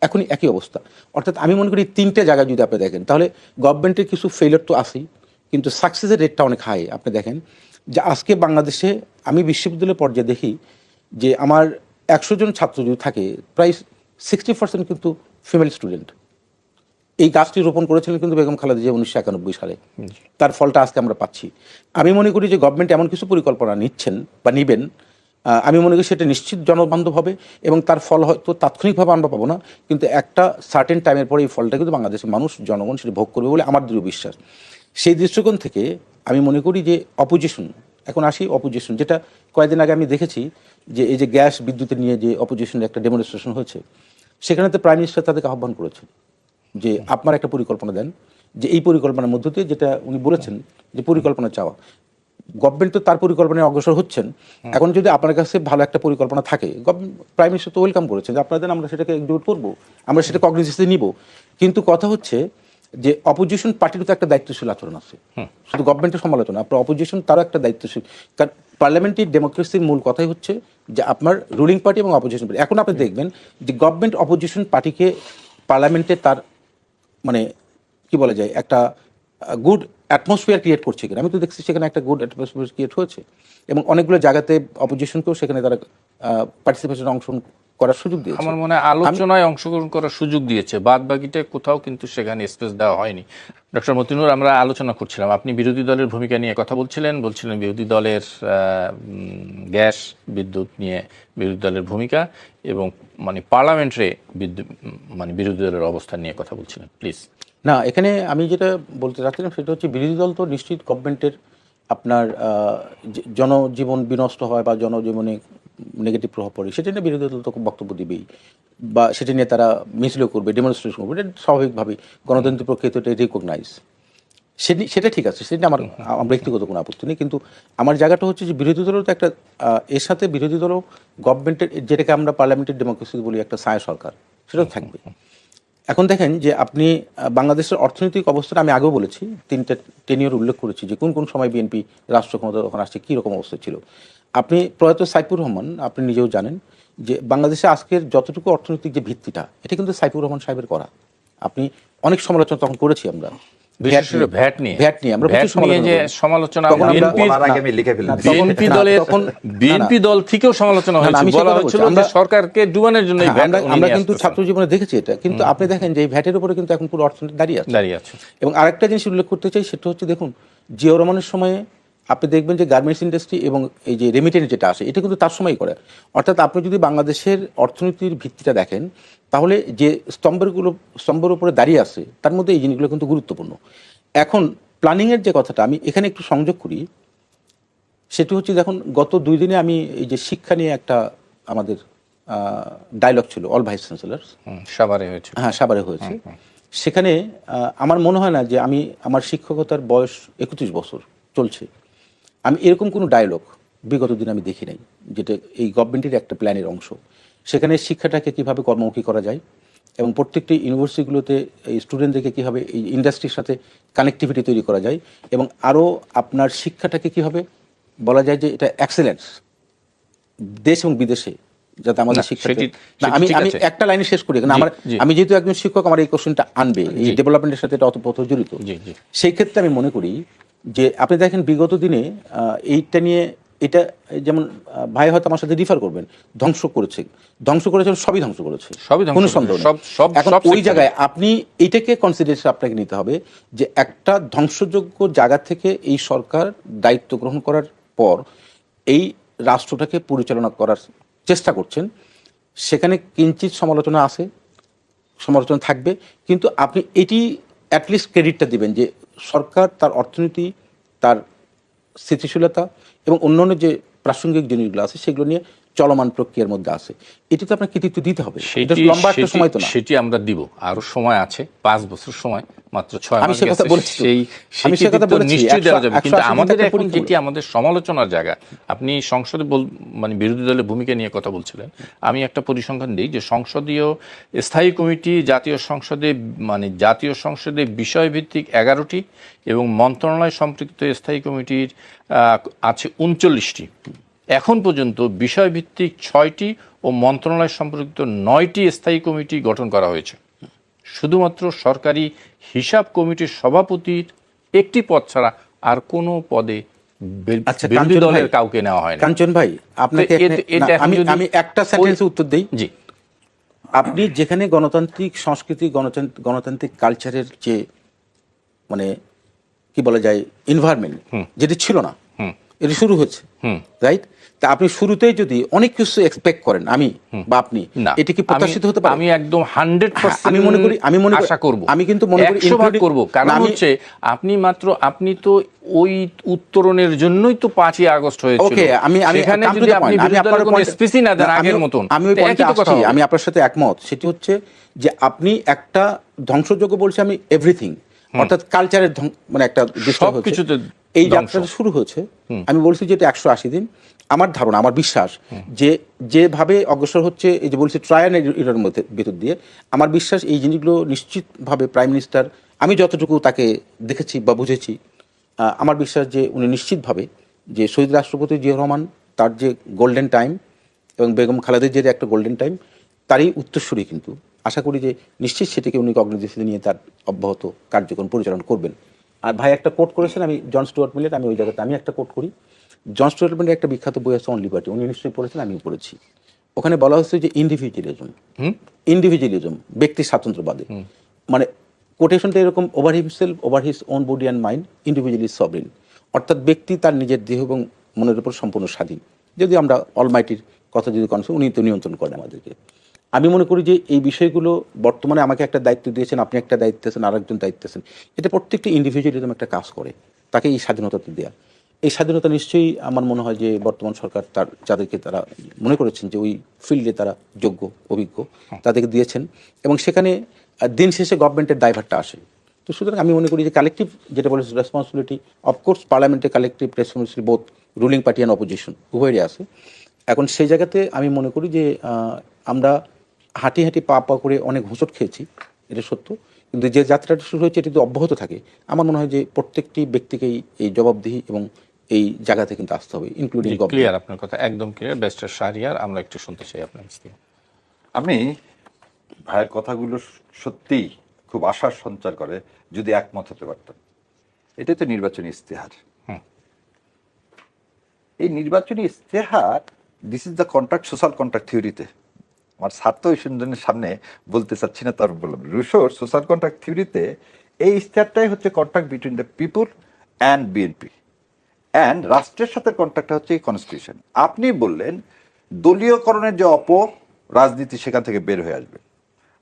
এখনই একই অবস্থা। অর্থাৎ আমি মনে করি 3টে জায়গায় যদি আপনি দেখেন, তাহলে গভর্নমেন্টের কিছু ফেলিয়ার তো আছেই, কিন্তু সাকসেসের রেটটা অনেক হাই। আপনি দেখেন যে আজকে বাংলাদেশে আমি বিশ্ববিদ্যালয় পর্যায়ে দেখি যে আমার 100 জন ছাত্র যদি থাকে, প্রায় 60% কিন্তু ফিমেল স্টুডেন্ট। এই গাছটি রোপণ করেছিলেন কিন্তু বেগম খালেদা জিয়া 1991 সালে। তার ফলটা আজকে আমরা পাচ্ছি। আমি মনে করি যে গভর্নমেন্ট এমন কিছু পরিকল্পনা নিচ্ছেন বা নিবেন, আমি মনে করি সেটা নিশ্চিত জনবান্ধব হবে এবং তার ফল হয়তো তাৎক্ষণিকভাবে আমরা পাবো না, কিন্তু একটা সার্টেন টাইমের পরে এই ফলটা কিন্তু বাংলাদেশের মানুষ, জনগণ সেটা ভোগ করবে বলে আমার দৃঢ় বিশ্বাস। সেই দৃষ্টিকোণ থেকে আমি মনে করি যে অপোজিশন, এখন আসি অপোজিশন, যেটা কয়েকদিন আগে আমি দেখেছি যে এই যে গ্যাস বিদ্যুতের নিয়ে যে অপোজিশনের একটা ডেমনস্ট্রেশন হয়েছে, সেখানে তো প্রাইম মিনিস্টার তাদেরকে আহ্বান করেছেন যে আপনার একটা পরিকল্পনা দেন, যে এই পরিকল্পনার মধ্য দিয়ে, যেটা উনি বলেছেন যে পরিকল্পনা চাওয়া, গভর্নমেন্ট তো তার পরিকল্পনায় অগ্রসর হচ্ছেন। এখন যদি আপনার কাছে ভালো একটা পরিকল্পনা থাকে, প্রাইম মিনিস্টার তো ওয়েলকাম করেছেন যে আপনাদের, আমরা সেটাকে এক্সিকিউট করবো, আমরা সেটা কগনিজেন্সে নিব। কিন্তু কথা হচ্ছে যে অপোজিশন পার্টির তো একটা দায়িত্বশীল আচরণ আছে, শুধু গভর্নমেন্টের সমালোচনা, আপনার অপোজিশন তারও একটা দায়িত্বশীল। কারণ পার্লামেন্টারি ডেমোক্রেসির মূল কথাই হচ্ছে যে আপনার রুলিং পার্টি এবং অপোজিশন পার্টি। এখন আপনি দেখবেন যে গভর্নমেন্ট অপোজিশন পার্টিকে পার্লামেন্টে তার মানে কি বলা যায় একটা গুড অ্যাটমসফিয়ার ক্রিয়েট করছে কিনা। আমি তো দেখছি সেখানে একটা গুড অ্যাটমসফিয়ার ক্রিয়েট হয়েছে এবং অনেকগুলো জায়গাতে অপোজিশনকেও সেখানে তারা পার্টিসিপেশন অংশগ্রহণ করার সুযোগ দিয়েছে। আমার মনে হয় আলোচনায় অংশগ্রহণ করার সুযোগ দিয়েছে, বাদ বাকিটা কোথাও কিন্তু সেখানে স্পেস দেওয়া হয়নি। ডক্টর মতিনুর, আমরা আলোচনা করছিলাম, আপনি বিরোধী দলের ভূমিকা নিয়ে কথা বলছিলেন বিরোধী দলের গ্যাস বিদ্যুৎ নিয়ে বিরোধী দলের ভূমিকা এবং মানে পার্লামেন্টে বিরোধী দলের অবস্থান নিয়ে কথা বলছিলেন, প্লিজ। না, এখানে আমি যেটা বলতে চাচ্ছিলাম সেটা হচ্ছে বিরোধী দল তো নিশ্চিত গভর্নমেন্টের আপনার জনজীবন বিনষ্ট হয় বা জনজীবনে নেগেটিভ প্রভাব পড়ে, সেটা নিয়ে বিরোধী দল তো বক্তব্য দিবেই বা সেটা নিয়ে তারা মিছিলও করবে, ডেমনস্ট্রেশন করবে, এটা স্বাভাবিকভাবেই গণতন্ত্রের প্রক্রিয়া তো এটা রিকগনাইজ, সেটা ঠিক আছে, সেটা আমার ব্যক্তিগত কোনো আপত্তি নেই। কিন্তু আমার জায়গাটা হচ্ছে যে বিরোধী দলও তো একটা এর সাথে বিরোধী দলও গভর্নমেন্টের, যেটাকে আমরা পার্লামেন্টারি ডেমোক্রেসি বলি, একটা ছায়া সরকার, সেটাও থাকবে। এখন দেখেন যে আপনি বাংলাদেশের অর্থনৈতিক অবস্থাটা আমি আগেও বলেছি, 3টা টেনিয়র উল্লেখ করেছি যে কোন কোন সময় বিএনপি রাষ্ট্র ক্ষমতা তখন আসছে, কীরকম অবস্থা ছিল। আপনি প্রয়াত সাইফুর রহমান, আপনি নিজেও জানেন যে বাংলাদেশে আজকের যতটুকু অর্থনৈতিক যে ভিত্তিটা, এটা কিন্তু সাইফুর রহমান সাহেবের করা। আপনি অনেক সমালোচনা তখন করেছি আমরা, ভ্যাট নিয়ে আমরা সমালোচনা, বিএনপি দল থেকেও সমালোচনা হয়েছে, বলা হচ্ছিল যে সরকারকে ডুবানোর জন্য। আমরা কিন্তু ছাত্র জীবনে দেখেছি এটা, কিন্তু আপনি দেখেন যে এই ভ্যাটের উপরে কিন্তু এখন পুরো অর্থনীতি দাঁড়িয়ে আছে। এবং আরেকটা জিনিস উল্লেখ করতে চাই, সেটা হচ্ছে দেখুন জিয়াউর রহমানের সময়ে আপনি দেখবেন যে গার্মেন্টস ইন্ডাস্ট্রি এবং এই যে রেমিটেন্স যেটা আসে, এটা কিন্তু তার সময়ই করে। অর্থাৎ আপনি যদি বাংলাদেশের অর্থনীতির ভিত্তিটা দেখেন, তাহলে যে স্তম্ভের উপরে দাঁড়িয়ে আছে তার মধ্যে এই জিনিসগুলো কিন্তু গুরুত্বপূর্ণ। এখন প্ল্যানিংয়ের যে কথাটা আমি এখানে একটু সংযোগ করি, সেটি হচ্ছে দেখুন গত 2 দিনে আমি এই যে শিক্ষা নিয়ে একটা আমাদের ডায়লগ ছিল, অল ভাইস চ্যান্সেলর সাভারে হয়েছে, হ্যাঁ সাভারে হয়েছে। সেখানে আমার মনে হয় না যে আমার শিক্ষকতার বয়স 31 বছর চলছে, আমি এরকম কোনো ডায়লগ বিগত দিনে আমি দেখি নাই, যেটা এই গভর্নমেন্টের একটা প্ল্যানের অংশ। সেখানে শিক্ষাটাকে কিভাবে কর্মমুখী করা যায় এবং প্রত্যেকটি ইউনিভার্সিটিগুলোতে এই স্টুডেন্টদেরকে কীভাবে এই ইন্ডাস্ট্রির সাথে কানেক্টিভিটি তৈরি করা যায় এবং আরও আপনার শিক্ষাটাকে কীভাবে বলা যায় যে এটা এক্সেলেন্স দেশ এবং বিদেশে, যাতে আমাদের শিক্ষা। আমি একটা লাইনে শেষ করি, কারণ আমি যেহেতু একজন শিক্ষক, আমার এই কোশ্চেনটা আনবে, এই ডেভেলপমেন্টের সাথে এটা অতপ্রত জড়িত। সেই ক্ষেত্রে আমি মনে করি যে আপনি দেখেন বিগত দিনে এইটা নিয়ে, এটা যেমন ভাই হয়তো আমার সাথে রিফার করবেন, ধ্বংস করেছে, সবই ধ্বংস করেছে, কোনো সন্দেহ নেই। এখন ওই জায়গায় আপনি এইটাকে কনসিডারেশন আপনাকে নিতে হবে যে একটা ধ্বংসযোগ্য জায়গা থেকে এই সরকার দায়িত্ব গ্রহণ করার পর এই রাষ্ট্রটাকে পরিচালনা করার চেষ্টা করছেন, সেখানে কিঞ্চিত সমালোচনা আছে, সমালোচনা থাকবে, কিন্তু আপনি এটি অ্যাটলিস্ট ক্রেডিটটা দিবেন যে সরকার তার অর্থনীতি, তার স্থিতিশীলতা এবং অন্যান্য যে প্রাসঙ্গিক জিনিসগুলো আছে সেগুলো নিয়ে চলমান প্রক্রিয়ার মধ্যে আছে। এটি তো আপনার কৃতিত্ব দিতে হবে, লম্বা একটা সময় তো না। সেটি আমরা দিব, আরো সময় আছে, 5 বছর সময়, মাত্র 6 মাস গেছে, সেই নিশ্চয়ই দেওয়া যাবে। কিন্তু আমাদের এখন যেটি আমাদের সমালোচনার জায়গা, আপনি সংসদে বিরোধী দলের ভূমিকা নিয়ে কথা বলছিলেন, আমি একটা পরিসংখ্যান দিই যে সংসদীয় স্থায়ী কমিটি জাতীয় সংসদে বিষয়ভিত্তিক 11টি এবং মন্ত্রণালয় সম্পৃক্ত স্থায়ী কমিটির আছে 39টি। এখন পর্যন্ত বিষয়ভিত্তিক 6টি ও মন্ত্রণালয় সম্পর্কিত 9টি স্থায়ী কমিটি গঠন করা হয়েছে। শুধুমাত্র সরকারি হিসাব কমিটির সভাপতির একটি পদ ছাড়া আর কোনো পদে বিরোধী দলের কাউকে নেওয়া হয় না। কাঞ্চন ভাই, আপনাকে আমি একটা সেন্টেন্সে উত্তর দেই। জি, আপনি যেখানে গণতান্ত্রিক সংস্কৃতি গণতান্ত্রিক কালচারের যে মানে কি বলা যায় এনভায়রনমেন্ট যেটি ছিল না, এটি শুরু হচ্ছে, রাইট? তা আপনি শুরুতেই যদি অনেক কিছু এক্সপেক্ট করেন, আমি বা আপনি, এটা কি প্রত্যাশিত হতে পারে? আমি একদম 100% আমি মনে করি আশা করব, আমি কিন্তু মনে করি 100% করব। কারণ হচ্ছে আপনি তো ওই উত্তরণের জন্যই তো 5ই আগস্ট হয়েছিল। ওকে, আমি সেখানে যদি আপনি আপনার কোনো স্পিচই না দেন আগের মতন, আমি ওই পয়েন্টে আসছি, আমি আপনার সাথে একমত। সেটি হচ্ছে যে আপনি একটা ধ্বংসযোগ্য বলছি আমি এভরিথিং, অর্থাৎ কালচারের মানে একটা সবকিছুতে এই যাত্রাটা শুরু হয়েছে। আমি বলছি যে এটা 180 দিন। আমার ধারণা, আমার বিশ্বাস যে যেভাবে অগ্রসর হচ্ছে, এই যে বলছি ট্রায়াল এর মধ্যে ভেতর দিয়ে, আমার বিশ্বাস এই জিনিসগুলো নিশ্চিতভাবে প্রাইম মিনিস্টার, আমি যতটুকু তাকে দেখেছি বা বুঝেছি, আমার বিশ্বাস যে উনি নিশ্চিতভাবে যে শহীদ রাষ্ট্রপতি জিয়াউর রহমান তার যে গোল্ডেন টাইম এবং বেগম খালেদা জিয়ার একটা গোল্ডেন টাইম, তারই উত্তরসূরি কিন্তু আশা করি যে নিশ্চিত সেটাকে উনি কগনিজেন্সে নিয়ে তার অব্যাহত কার্যক্রম পরিচালনা করবেন। আর ভাই একটা কোট করেছেন, আমি জন স্টুয়ার্ট মিলের, আমি ওই জায়গাতে আমি একটা কোট করি। জন স্টুয়ার্ট মিলের একটা বিখ্যাত বই আছে অন লিবার্টি, উনি নিশ্চয়ই পড়েছেন, আমিও পড়েছি। ওখানে বলা হচ্ছে যে ইন্ডিভিজুয়ালিজম, ব্যক্তি স্বাতন্ত্র্যবাদী, মানে কোটেশনটা এরকম, over himself, over his own body and mind, individually sovereign, অর্থাৎ ব্যক্তি তার নিজের দেহ এবং মনের উপর সম্পূর্ণ স্বাধীন। যদি আমরা অলমাইটির কথা যদি কনসেপ্ট, উনি তো নিয়ন্ত্রণ করেন আমাদেরকে। আমি মনে করি যে এই বিষয়গুলো বর্তমানে আমাকে একটা দায়িত্ব দিয়েছেন, আপনি একটা দায়িত্ব আছেন, আরেকজন দায়িত্ব আছেন, এটা প্রত্যেকটি ইন্ডিভিজুয়ালিজম একটা কাজ করে, তাকে এই স্বাধীনতাতে দেওয়া। এই স্বাধীনতা নিশ্চয়ই আমার মনে হয় যে বর্তমান সরকার যাদেরকে তারা মনে করেছেন যে ওই ফিল্ডে তারা যোগ্য অভিজ্ঞ, তাদেরকে দিয়েছেন, এবং সেখানে দিন শেষে গভর্নমেন্টের দায়ভারটা আসে। তো সুতরাং আমি মনে করি যে কালেকটিভ, যেটা বলে রেসপন্সিবিলিটি, অফকোর্স পার্লামেন্টে collective responsibility both ruling party and opposition উভয়েরই আছে। এখন সেই জায়গাতে আমি মনে করি যে আমরা হাঁটি পা করে অনেক হোঁচট খেয়েছি, এটা সত্য, কিন্তু যে যাত্রাটা শুরু হয়েছে এটি যদি অব্যাহত থাকে, আমার মনে হয় যে প্রত্যেকটি ব্যক্তিকেই এই জবাবদিহি এবং এই জায়গাতে কিন্তু আসতে হবে, ইনক্লুডিং গভর্নমেন্ট। ক্লিয়ার, আপনার কথা একদম ক্লিয়ার। ব্যারিস্টার শাহরিয়ার, আমরা একটু শুনতে চাই আপনার কাছ থেকে। আমি ভাইয়ের কথাগুলো সত্যিই খুব আশার সঞ্চার করে, যদি একমত হতে পারতাম। এটাই তো নির্বাচনী ইস্তেহার। এই নির্বাচনী ইস্তেহার, this is the contract, social contract থিওরিতে। আমার ছাত্র সুন্দরের সামনে বলতে চাচ্ছি না, তার বললাম রুশোর সোশ্যাল কন্ট্রাক্ট থিওরিতে এই ইস্তেহারটাই হচ্ছে contract between the people and BNP, and রাষ্ট্রের সাথে কন্ট্রাক্টটা হচ্ছে এই কনস্টিটিউশন। আপনি বললেন দলীয়করণের যে রাজনীতি সেখান থেকে বের হয়ে আসবে।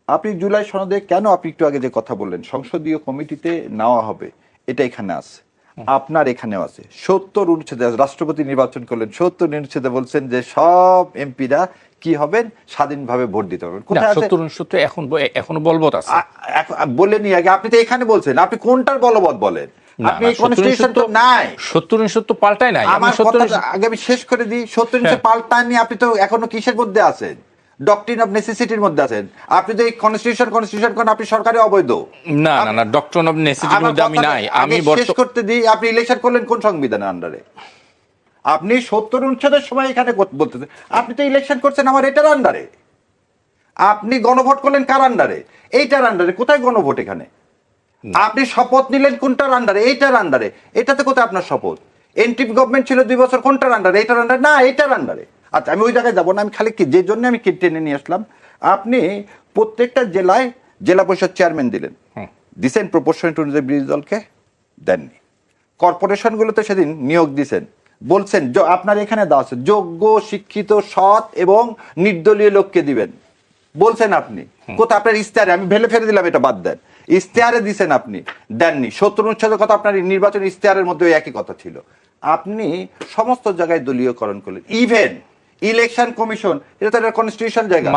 আপনি জুলাই সনদে কেন, আপনি একটু আগে যে কথা বললেন সংসদীয় কমিটিতে নেওয়া হবে, এটা এখানে আছে, আপনার এখানেও আছে। 70 অনুচ্ছেদে রাষ্ট্রপতি নির্বাচন করলেন, 70 অনুচ্ছেদে বলছেন যে সব এমপিরা কি হবেন, স্বাধীনভাবে ভোট দিতে পারবেন। কোথায় আছে? 70 অনুচ্ছেদ এখনো বলবৎ আছে। বলেনি আগে, আপনি তো এখানে বলছেন, আপনি কোনটার বলবৎ বলেন? আপনি কনস্টিটিউশন তো নাই, 70 অনুচ্ছেদ তো পাল্টায় নাই। আমার কথাটা আগে আমি শেষ করে দিই। 70 অনুচ্ছেদ পাল্টাননি, আপনি তো এখনো কিসের মধ্যে আছেন? ডক্ট্রিন অফ নেসেসিটির মধ্যে আছেন। আপনি তো এই কনস্টিটিউশন করেন, আপনি সরকারি অবৈধ। না, ডক্ট্রিন অফ নেসেসিটির মধ্যে আমি নাই। আমি শেষ করতে দিই। আপনি ইলেকশন করলেন কোন সংবিধানের আন্ডারে? আপনি 70 অনুচ্ছেদের সময় এখানে বলতেছেন আপনি তো ইলেকশন করছেন আমার এটার আন্ডারে। আপনি গণভোট করলেন কার আন্ডারে? এইটার আন্ডারে। কোথায় গণভোট এখানে? আপনি শপথ নিলেন কোনটার আন্ডারে? এইটার আন্ডারে। এটাতে কোথায় আপনার শপথ? এনটিভ গভর্নমেন্ট ছিল 2 বছর, কোনটার আন্ডারে? এইটার আন্ডারে না, এইটার আন্ডারে। আচ্ছা, আমি ওই জায়গায় যাবো না, আমি খালি কি যে জন্য আমি টেনে নিয়ে আসলাম, আপনি প্রত্যেকটা জেলায় জেলা পরিষদ চেয়ারম্যান দিছেন প্রপোর্শনেট অনুযায়ী বিরোধী দলকে দেননি। কর্পোরেশনগুলোতে সেদিন নিয়োগ দিছেন, বলছেন আপনার এখানে দেওয়া আছে যোগ্য, শিক্ষিত, সৎ এবং নির্দলীয় লোককে দিবেন বলছেন আপনি। কোথায় আপনার ইস্তেহারে? আমি ভেলে ফেলে দিলাম, এটা বাদ দেন। ইস্তেহারে দিছেন আপনি, দেননি। 70 অনুচ্ছেদের কথা আপনার নির্বাচন ইস্তেহারের মধ্যে একই কথা ছিল। আপনি সমস্ত জায়গায় দলীয়করণ করলেন, ইভেন ইলেকশন কমিশন, এটা তো একটা কনস্টিটিউশন জায়গা।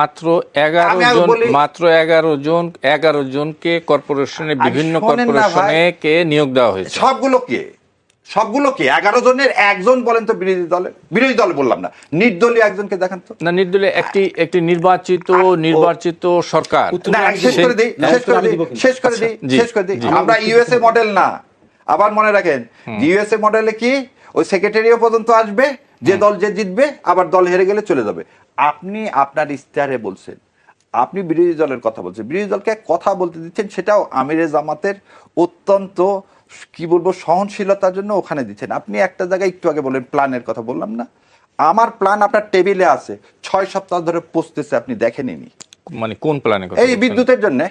মাত্র 11 জনকে কর্পোরেশনে, বিভিন্ন কর্পোরেশনে কে নিয়োগ দেওয়া হয়েছে। সবগুলো কি 11 জনের একজন বলেন তো বিরোধী দল বললাম না, নির্দলীয় একজনকে দেখান তো। না, নির্দলীয় একটি নির্বাচিত সরকার। শেষ করে দিই। আমরা ইউএসএ মডেল না, আবার মনে রাখেন ইউএসএ মডেলে কি ওই সেক্রেটারিও পর্যন্ত আসবে, যে দল যে জিতবে, আবার দল হেরে গেলে চলে যাবে। আপনি আপনার ইস্তেহারে বলছেন, আপনি বিরোধী দলের কথা বলছেন, বিরোধী দলকে কথা বলতে দিচ্ছেন, সেটাও আমিরে জামাতের অত্যন্ত কি বলবো সহনশীলতার জন্য ওখানে দিচ্ছেন। আপনি একটা জায়গায় একটু আগে বললেন প্ল্যানের কথা, বললাম না? আমার প্ল্যান আপনার টেবিলে আছে, 6 সপ্তাহ ধরে পৌঁছতেছে, আপনি দেখেননি। মানে কোন প্ল্যানে কথা এই বলছেন? বিদ্যুতের জন্য।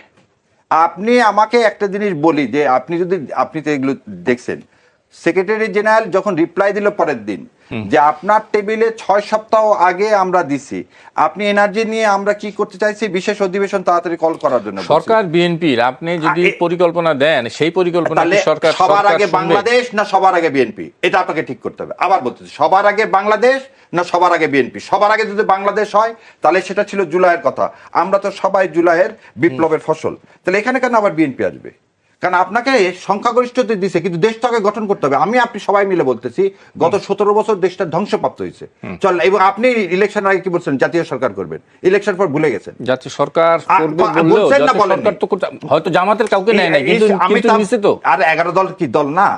আপনি আমাকে একটা জিনিস বলি যে আপনি তো এগুলো দেখছেন, সেক্রেটারি জেনারেল যখন রিপ্লাই দিল পরের দিন যে আপনার টেবিলে 6 সপ্তাহ আগে আমরা দিছি, আপনি এনার্জি নিয়ে আমরা কি করতে চাইছি, বিশেষ অধিবেশন তাড়াতাড়ি কল করার জন্য বলছি। সরকার বিএনপির, আপনি যদি পরিকল্পনা দেন সেই পরিকল্পনা তাহলে সরকার সবার আগে শুনবে? বাংলাদেশ না সবার আগে বিএনপি, এটা আপনাকে ঠিক করতে হবে। আবার বলতেছি, সবার আগে বাংলাদেশ না সবার আগে বিএনপি। সবার আগে যদি বাংলাদেশ হয় তাহলে সেটা ছিল জুলাইয়ের কথা, আমরা তো সবাই জুলাইয়ের বিপ্লবের ফসল, তাহলে এখানে কেন আবার বিএনপি আসবে? কারণ আপনাকে সংখ্যাগরিষ্ঠতা দিছে, কিন্তু দেশটাকে গঠন করতে হবে। আপনি সবাই মিলে বলতেছি, গত 17 বছর দেশটা ধ্বংসপ্রাপ্ত হয়েছে। চল, এবং আপনি ইলেকশন আগে কি বলছেন জাতীয় সরকার করবেন, ইলেকশন পর ভুলে গেছেন। জাতীয় সরকার করবে বললেও বলছেন না, জাতীয় বলেননি। সরকার তো হয়তো জামাতের কাউকে নেয় নাই, কিন্তু নিছে তো। আর 11 দল কি দল না?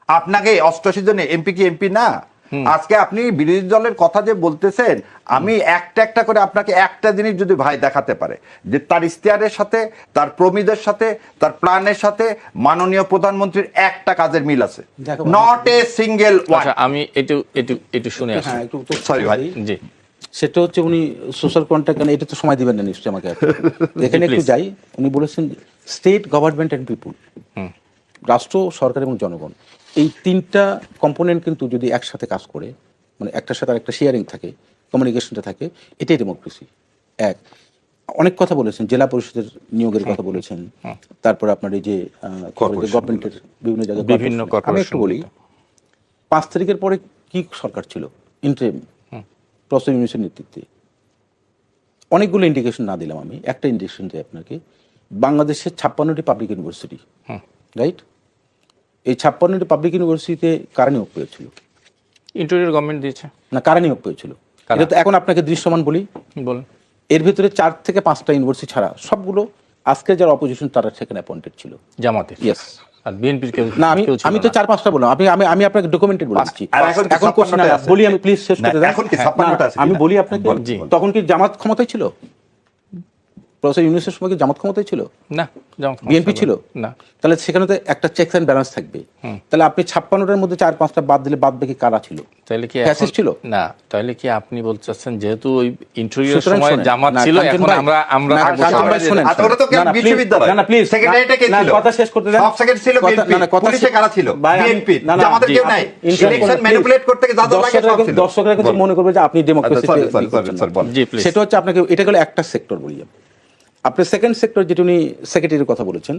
আপনাকে 88 জন এমপি কি এমপি না? আজকে আপনি বিরোধী দলের কথা যে বলতেছেন, আমি একটা একটা করে আপনাকে একটা জিনিস যদি ভাই দেখাতে পারে যে তার ইশতেহারের সাথে, তার প্রমিদের সাথে, তার প্ল্যানের সাথে মাননীয় প্রধানমন্ত্রীর একটা কাজের মিল আছে, নট এ সিঙ্গেল ওয়ান। আচ্ছা, আমি একটু শুনে আসি। হ্যাঁ, একটু সরি ভাই। জি, সেটা হচ্ছে উনি সোশ্যাল কন্ট্যাক্ট, এটা তো সময় দিবেন না নিশ্চয়ই আমাকে। এখানে একটু যাই। উনি বলেছেন স্টেট গভর্নমেন্ট অ্যান্ড পিপুল, রাষ্ট্র, সরকার এবং জনগণ, এই তিনটা কম্পোনেন্ট কিন্তু যদি একসাথে কাজ করে, মানে একটার সাথে আরেকটা শেয়ারিং থাকে, কমিউনিকেশনটা থাকে, এটাই ডেমোক্রেসি। এক, অনেক কথা বলেছেন, জেলা পরিষদের নিয়োগের কথা বলেছেন, তারপর আপনার এই যে গভর্নমেন্টের বিভিন্ন জায়গায় বিভিন্ন আমি একটু বলি, 5 তারিখের পরে কি সরকার ছিল ইন্টারিম প্রফেসর ইউনূসের নেতৃত্বে, অনেকগুলো ইন্ডিকেশন না দিলাম, আমি একটা ইন্ডিকেশন দিই আপনাকে। বাংলাদেশের 56টি পাবলিক ইউনিভার্সিটি, রাইট? এই 56টি পাবলিক ইউনিভার্সিটিতে কারা নিয়োগ পেয়েছিল? ইন্টেরিয়র গভর্নমেন্ট দিয়েছে না, কারা নিয়োগ পেয়েছিল? এটা তো এখন আপনাকে দৃশ্যমান বলি, বলেন। এর ভিতরে 4 থেকে 5টা ইউনিভার্সিটি ছাড়া সবগুলো আজকে যারা অপোজিশন তারা সেখানে অ্যাপয়েন্টেড ছিল। জামাতের? ইয়েস। আর বিএনপির কেউ? না, আমি তো 4-5টা বললাম, আমি আপনাকে ডকুমেন্টেড বলে দিচ্ছি। এখন কোশ্চেন বলি, আমি প্লিজ শেষ করে দেন। এখন কি 56টা আছে? আমি বলি আপনাকে, তখন কি জামাত ক্ষমতায় ছিল? প্রফেসর ইউনূসের সময় কি জামাত ক্ষমতায় ছিল? না, জামাত বিএনপি ছিল না। তাহলে সেখানে তো একটা চেকস অ্যান্ড ব্যালেন্স থাকবে। তাহলে আপনি 56টার মধ্যে 4-5টা বাদ দিলে বাদ বাকি কারা ছিল? তাহলে কি ফ্যাসিস্ট ছিল? না, তাহলে কি আপনি বলতে চাচ্ছেন যেহেতু ওই ইন্টেরিয়র সময় জামাত ছিল, এখন আমরা কথা শেষ করতে দেন। সব সেকেন্ড ছিল বিএনপি, পুলিশে কারা ছিল? বিএনপি, জামাতের কেউ নাই। ইলেকশন ম্যানিপুলেট করতে যা যা লাগে সব ছিল। দর্শকরা কিন্তু মনে করবে যে আপনি ডেমোক্রেসিতে, জি প্লিজ। সেটা হচ্ছে আপনাকে, এটা গেল একটা সেক্টর বলি। আপনি সেকেন্ড সেক্টর যেটা উনি সেক্রেটারির কথা বলেছেন,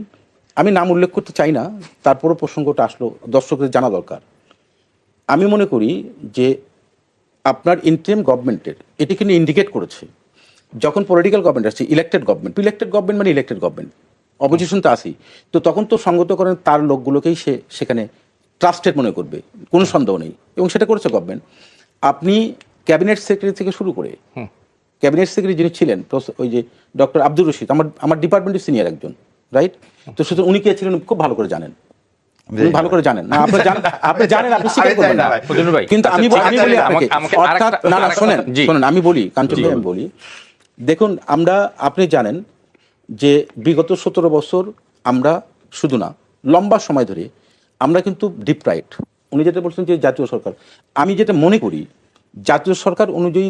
আমি নাম উল্লেখ করতে চাই না, তারপরও প্রসঙ্গটা আসলো, দর্শকদের জানা দরকার। আমি মনে করি যে আপনার ইন্টারিম গভর্নমেন্টের এটি কিন্তু ইন্ডিকেট করেছে, যখন পলিটিক্যাল গভর্নমেন্ট আসছে, ইলেক্টেড গভর্নমেন্ট মানে ইলেক্টেড গভর্নমেন্ট, অপোজিশন তো আসি, তো তখন তো সঙ্গত করেন তার লোকগুলোকেই সে সেখানে ট্রাস্টেড মনে করবে, কোনো সন্দেহ নেই, এবং সেটা করেছে গভর্নমেন্ট। আপনি ক্যাবিনেট সেক্রেটারি থেকে শুরু করে, ক্যাবিনেট সেক্রেটারি যিনি ছিলেন ওই যে ডক্টর আব্দুর রশিদ, আমার ডিপার্টমেন্টের সিনিয়র একজন, রাইট? তো সুতরাং উনি কে ছিলেন খুব ভালো করে জানেন, উনি ভালো করে জানেন না, আপনি জানেন, আপনি স্বীকার করবেন না, কিন্তু আমি বলি অর্থাৎ, না শোনেন, আমি বলি কাঞ্চন ভাই, আমি বলি, দেখুন, আপনি জানেন যে বিগত 17 বছর আমরা শুধু না, লম্বা সময় ধরে আমরা কিন্তু ডিপ্রাইভড। উনি যেটা বলছেন যে জাতীয় সরকার, আমি যেটা মনে করি জাতীয় সরকার অনুযায়ী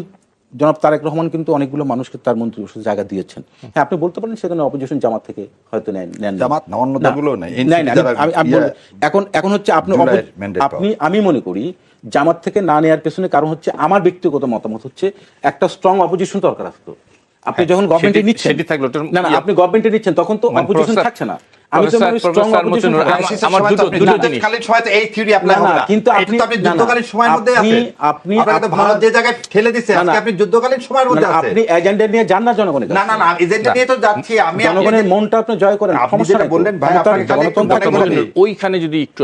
জনাব তারেক রহমান কিন্তু অনেকগুলো মানুষকে তার মন্ত্রী জায়গা দিয়েছেন। হ্যাঁ, আপনি বলতে পারেন সেখানে অপোজিশন জামাত থেকে হয়তো নেন, জামাত না, অন্য দলগুলো নাই। এখন হচ্ছে আমি মনে করি জামাত থেকে না নেওয়ার পেছনে কারণ হচ্ছে, আমার ব্যক্তিগত মতামত হচ্ছে, একটা স্ট্রং অপোজিশন দরকার আসতো। আপনি যখন গভর্নমেন্টে নিচ্ছেন, না আপনি গভর্নমেন্টে নিচ্ছেন, তখন তো অপোজিশন থাকছে না। আমি তো স্ট্রং অপোজিশন, আমার দুটো জিনিস, কালীন সময় তো এই থিওরি অ্যাপ্লাই হবে না, কিন্তু আপনি যুদ্ধকালীন সময়ের মধ্যে আছেন, আপনি তো ভারত যে জায়গায় ঠেলে দিয়েছে, আজকে আপনি যুদ্ধকালীন সময়ের মধ্যে আছেন। আপনি এজেন্ডা নিয়ে যান না জনগণের কাছে। না, এজেন্ডা নিয়ে তো যাচ্ছি আমি, জনগণের মনটা আপনি জয় করেন, সমস্যা নাই। বললেন ভাই, ওইখানে যদি একটু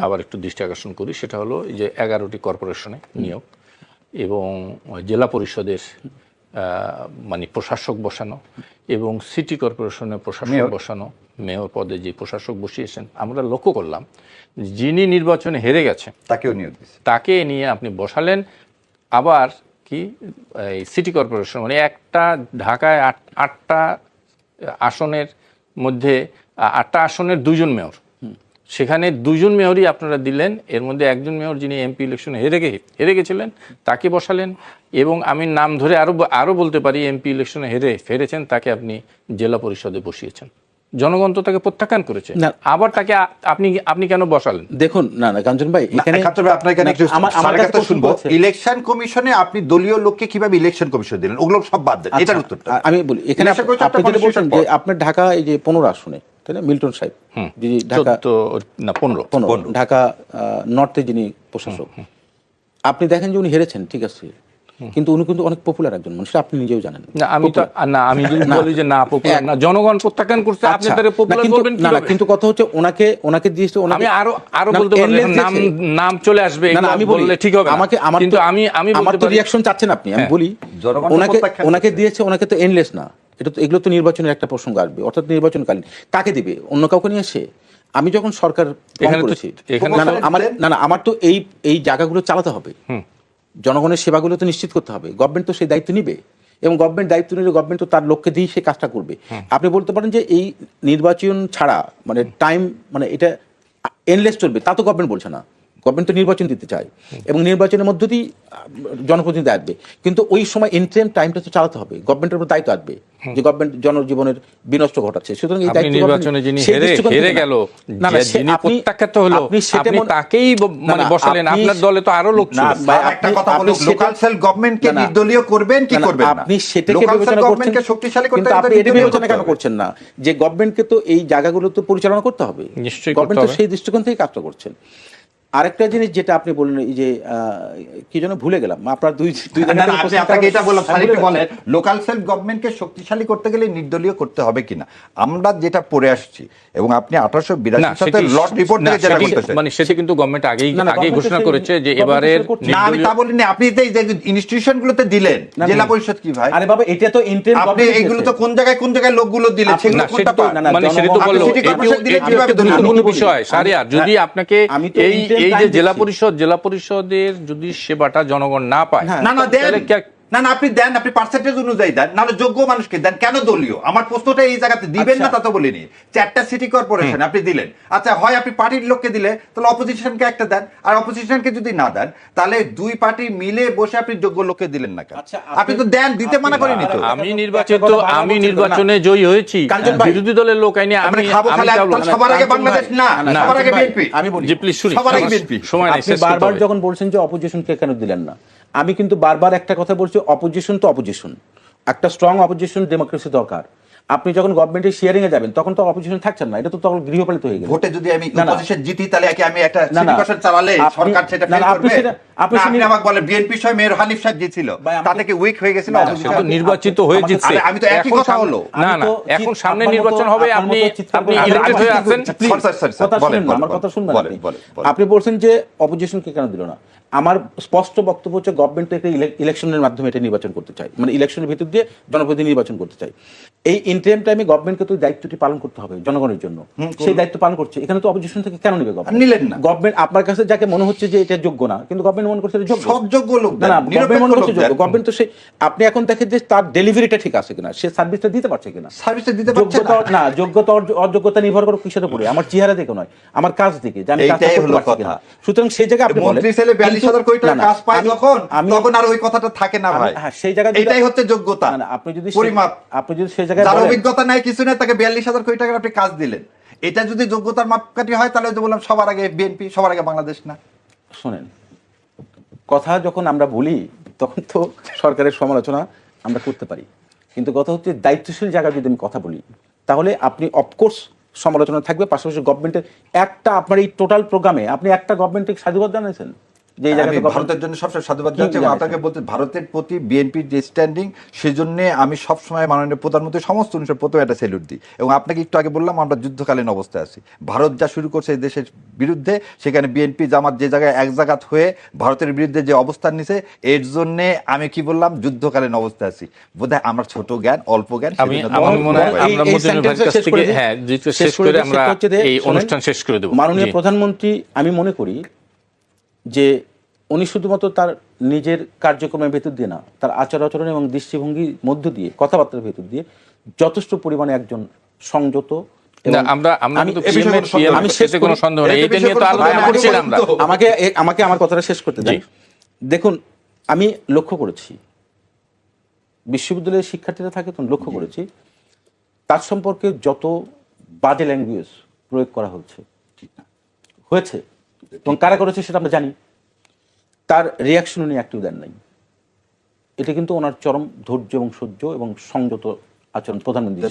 আবার একটু দৃষ্টি আকর্ষণ করি, সেটা হলো যে 11টি কর্পোরেশনে নিয়োগ এবং জেলা পরিষদের মানে প্রশাসক বসানো এবং সিটি কর্পোরেশনের প্রশাসক বসানো, মেয়র পদে যে প্রশাসক বসিয়েছেন, আমরা লক্ষ্য করলাম যিনি নির্বাচনে হেরে গেছে তাকেও নিয়োগ দিয়েছে, তাকে নিয়ে আপনি বসালেন। আবার কি এই সিটি কর্পোরেশন মানে একটা ঢাকায় 8টা আসনের মধ্যে 8টা আসনের 2জন মেয়র, সেখানে 2 জন মেয়রই আপনারা দিলেন, এর মধ্যে একজন মেয়র যিনি এমপি ইলেকশনে হেরে গেছিলেন তাকে বসালেন, এবং আমি নাম ধরে আরো বলতে পারি এমপি ইলেকশনে হেরেছেন তাকে আপনি জেলা পরিষদে বসিয়েছেন। জনগণ তো তাকে প্রত্যাখ্যান করেছে, আবার তাকে আপনি কেন বসালেন? দেখুন না কাঞ্চন ভাই, এখানে আপনার এখানে আমার কাছে শুনবো, ইলেকশন কমিশনে আপনি দলীয় লোককে কিভাবে ইলেকশন কমিশন দিলেন, ওগুলো সব বাদ দেন, এটার উত্তরটা আমি বলি। এখানে আপনি যেটা বলছেন যে আপনার ঢাকা এই যে 15 আসনে, তাই না, মিল্টন সাহেব যিনি ঢাকা 15 ঢাকা নর্থে যিনি প্রশাসক, আপনি দেখেন যে উনি হেরেছেন, ঠিক আছে, কিন্তু উনি কিন্তু অনেক পপুলার একজন মানুষ, আপনি নিজেও জানেন। আমি যদি বলি যে না পপুলার না, জনগণ প্রত্যাখ্যান করছে, আপনি তারে পপুলার বলবেন না? কিন্তু কথা হচ্ছে ওনাকে দিয়েছে, আমি আরো বলতে পারি, নাম চলে আসবে, আমি বললে ঠিক হবে, কিন্তু আমি আমার তো রিঅ্যাকশন চাচ্ছেন আপনি, আমি বলি ওনাকে দিয়েছে, ওনাকে তো এন্ডলেস না, এগুলো তো নির্বাচনের একটা প্রসঙ্গ আসবে, অর্থাৎ নির্বাচনকালীন কাকে দিবে, অন্য কাউকে নিয়ে এসে। আমি যখন সরকার করেছি, আমার তো এই জায়গাগুলো চালাতে হবে, জনগণের সেবাগুলো তো নিশ্চিত করতে হবে, গভর্নমেন্ট তো সেই দায়িত্ব নিবে, এবং গভর্নমেন্ট দায়িত্ব নিলে গভর্নমেন্ট তো তার লক্ষ্যে দিয়ে সেই কাজটা করবে। আপনি বলতে পারেন যে এই নির্বাচন ছাড়া মানে টাইম, মানে এটা এন্ডলেস চলবে, তা তো গভর্নমেন্ট বলছে না। গভর্নমেন্ট তো নির্বাচন দিতে চায়, এবং নির্বাচনের মধ্য দিয়ে জনপ্রতিনিধি আসবে, কিন্তু ওই সময় ইন্টারিম টাইমটা তো চালাতে হবে, গভর্নমেন্টের উপর দায়িত্ব আসবে যে গভর্নমেন্ট জনজীবনের বিনষ্ট ঘটাচ্ছে। সুতরাং এই দায়িত্ব নির্বাচনে যিনি হেরে গেল, যিনি প্রত্যাখ্যাত হলো, আপনি তাকেই মানে বসালেন, আপনার দলে তো আরো লোক ছিল। একটা কথা বলুন, লোকাল সেল গভর্নমেন্টকে নির্দলীয় করবেন কি করবেন না, আপনি সেটাকে বিবেচনা করছেন, শক্তিশালী করতে, কিন্তু আপনি এটা বিবেচনা কেন করছেন না যে গভর্নমেন্টকে তো এই জায়গাগুলো তো পরিচালনা করতে হবে, নিশ্চয়ই গভর্নমেন্ট তো সেই দৃষ্টিকোণ থেকে কাজটা করছেন। আরেকটা জিনিস যেটা আপনি বললেন, এই যে কি যেন ভুলে গেলাম, আপনার আপনাকে এটা বললাম, বলেন লোকাল সেলফ গভর্নমেন্টকে শক্তিশালী করতে গেলে নির্দলীয় করতে হবে কিনা। আমরা যেটা পড়ে আসছি, এবং আপনি 1882 সালে লট রিপোর্ট থেকে যেটা বলতেছেন, মানে সেটা কিন্তু গভর্নমেন্ট আগেই ঘোষণা করেছে যে এবারের। না, আমি তা বলিনি, আপনি এই যে ইনস্টিটিউশনগুলোতে দিলেন, জেলা পরিষদ কি ভাই, আরে বাবা, এটা তো ইন্টারিম আপনি এইগুলো তো কোন জায়গায় লোকগুলো দিলেন, সেগুলো কোনটা পান, মানে সেটা তো বললো এটি বিষয় শাহরিয়ার। যদি আপনাকে এই যে জেলা পরিষদের যদি সেবাটা জনগণ না পায়, না আপনি দেন, আপনি পার্সেন্টেজ অনুযায়ী দেন, নাহলে যোগ্য মানুষকে দেন, কেন দলীয়? আমার প্রশ্নটা এই জায়গাতে দিবেন না তা তো বলিনি। 4টা সিটি কর্পোরেশন আপনি দিলেন, আচ্ছা হয় আপনি পার্টির লোককে দিলে, তাহলে অপোজিশনকে একটা দেন, আর অপোজিশনকে যদি না দেন, তাহলে দুই পার্টি মিলে বসে আপনি যোগ্য লোককে দিলেন না কেন? আপনি তো দেন, দিতে মানা করেনি তো। আমি নির্বাচনে জয়ী হয়েছি, বিরোধী দলের লোক আইনি আমি সবার আগে বাংলাদেশ না, সবার আগে বিএনপি। আমি বলি যে প্লিজ শুনি, সবার আগে বিএনপি। আপনি বারবার যখন বলছেন যে অপোজিশনকে কেন দিলেন না, আমি কিন্তু বারবার একটা কথা বলছি, অপোজিশন তো অপোজিশন, একটা স্ট্রং অপোজিশন ডেমোক্রেসি দরকার। আপনি যখন গভর্নমেন্টের শেয়ারিং এ যাবেন তখন তো অপোজিশন থাকছেন না, এটা তো তখন গৃহপালিত হয়ে গেল। ভোটে যদি আমি অপোজিশন জিতি, তাহলে কি আমি একটা সিটি কর্পোরেশন চালালে সরকার সেটা ফেল করবে? আপনি আমাকে বলেন বিএনপি সহ মেয়র হানিফ সাহেব জিতছিল, তাতে কি উইক হয়ে গেছিল? অপোজিশন নির্বাচিত হয়ে জিতছে, আমি তো একই কথা হলো। না এখন সামনে নির্বাচন হবে, আপনি ইলেক্টেড হয়ে আছেন। আমার কথা শুনবেন আপনি বলছেন যে অপোজিশনকে কেন দিল না। আমার স্পষ্ট বক্তব্য হচ্ছে গভর্নমেন্ট তো একটা ইলেকশনের মাধ্যমে এটা নির্বাচন করতে চাই, মানে ইলেকশনের ভিতর দিয়ে জনপ্রতিনিধি নির্বাচন করতে চাই। এই ইন্টারিম টাইমে গভর্নমেন্টকে তো দায়িত্বটি পালন করতে হবে জনগণের জন্য, সেই দায়িত্ব পালন করছে। এখানে তো অপোজিশন থেকে কেন নেবে গভর্নমেন্ট? নিলেন না। গভর্নমেন্ট আপনার কাছে যাকে মনে হচ্ছে যে এটা যোগ্য না, কিন্তু গভর্নমেন্ট মনে করছে যোগ্য, সব যোগ্য লোক না, গভর্নমেন্ট মনে করছে যোগ্য। গভর্নমেন্ট তো আপনি এখন দেখেন যে তার ডেলিভারিটা ঠিক আছে কিনা, সে সার্ভিসটা দিতে পারছে কিনা। সার্ভিসটা দিতে পারছে না, যোগ্যতা অযোগ্যতা নির্ভর করে কিসের উপরে? আমার চেহারা দেখে নয়, আমার কাজ দেখে, যে আমি কাজটা করতে পারছি কিনা। সুতরাং সেই জায়গায় আপনি মন্ত্রী ছেলে 42,000 কোটি টাকা কাজ পায় তখন আর ওই কথাটা থাকে না ভাই। হ্যাঁ, সেই জায়গায় এটাই হচ্ছে যোগ্যতা। আপনি যদি পরিমাপ, আপনি যদি সেই জায়গায় যার অভিজ্ঞতা নাই, কিছু নাই, তাকে 42,000 কোটি টাকার আপনি কাজ দিলেন, এটা যদি যোগ্যতার মাপকাঠি হয়, তাহলে বললাম সবার আগে বিএনপি, সবার আগে বাংলাদেশ না। শোনেন, কথা যখন আমরা বলি তখন তো সরকারের সমালোচনা আমরা করতে পারি, কিন্তু কথা হচ্ছে দায়িত্বশীল জায়গায় যদি আমি কথা বলি, তাহলে আপনি অফকোর্স সমালোচনা থাকবে, পাশাপাশি গভর্নমেন্টের একটা, আপনার এই টোটাল প্রোগ্রামে আপনি একটা গভর্নমেন্টকে সাধুবাদ জানিয়েছেন যে এই জায়গায় ভারতের জন্য সবসময় সাধুবাদ জানাচ্ছি। আপনাকে বলতে, ভারতের প্রতি বিএনপির যে স্ট্যান্ডিং, সেজন্য আমি সবসময় মাননীয় প্রধানমন্ত্রী সমস্ত অনুষ্ঠানে প্রথমে একটা স্যালুট দিই। এবং আপনাকে একটু আগে বললাম আমরা যুদ্ধকালীন অবস্থায় আছি, ভারত যা শুরু করছে এই দেশের বিরুদ্ধে, সেখানে বিএনপি জামাত যে জায়গায় এক জায়গাত হয়ে ভারতের বিরুদ্ধে যে অবস্থান নিছে, এর জন্য আমি কি বললাম, যুদ্ধকালীন অবস্থায় আছি। বোধহয় আমার ছোট জ্ঞান, অল্প জ্ঞান, মাননীয় প্রধানমন্ত্রী, আমি মনে করি যে উনি শুধুমাত্র তার নিজের কার্যক্রমের ভেতর দিয়ে না, তার আচার আচরণ এবং দৃষ্টিভঙ্গির মধ্য দিয়ে, কথাবার্তার ভেতর দিয়ে যথেষ্ট পরিমাণে একজন সংযত না, আমরা কিন্তু এ বিষয়ে কোনো সন্দেহ আমি নেই। শেষে কোনো সন্দেহ নেই, এটা নিয়ে তো আলোচনা করছিলাম আমরা। আমাকে আমার কথাটা শেষ করতে দিন। দেখুন, আমি লক্ষ্য করেছি বিশ্ববিদ্যালয়ের শিক্ষার্থীরা থাকে, তখন লক্ষ্য করেছি তার সম্পর্কে যত বাজে ল্যাঙ্গুয়েজ প্রয়োগ করা হয়েছে এবং কারা করেছে সেটা আমরা জানি, তার রিয়াকশন উনি একটিও দেন নাই। এটা কিন্তু ওনার চরম ধৈর্য এবং সহ্য এবং সংযত আচরণ প্রধানমন্ত্রী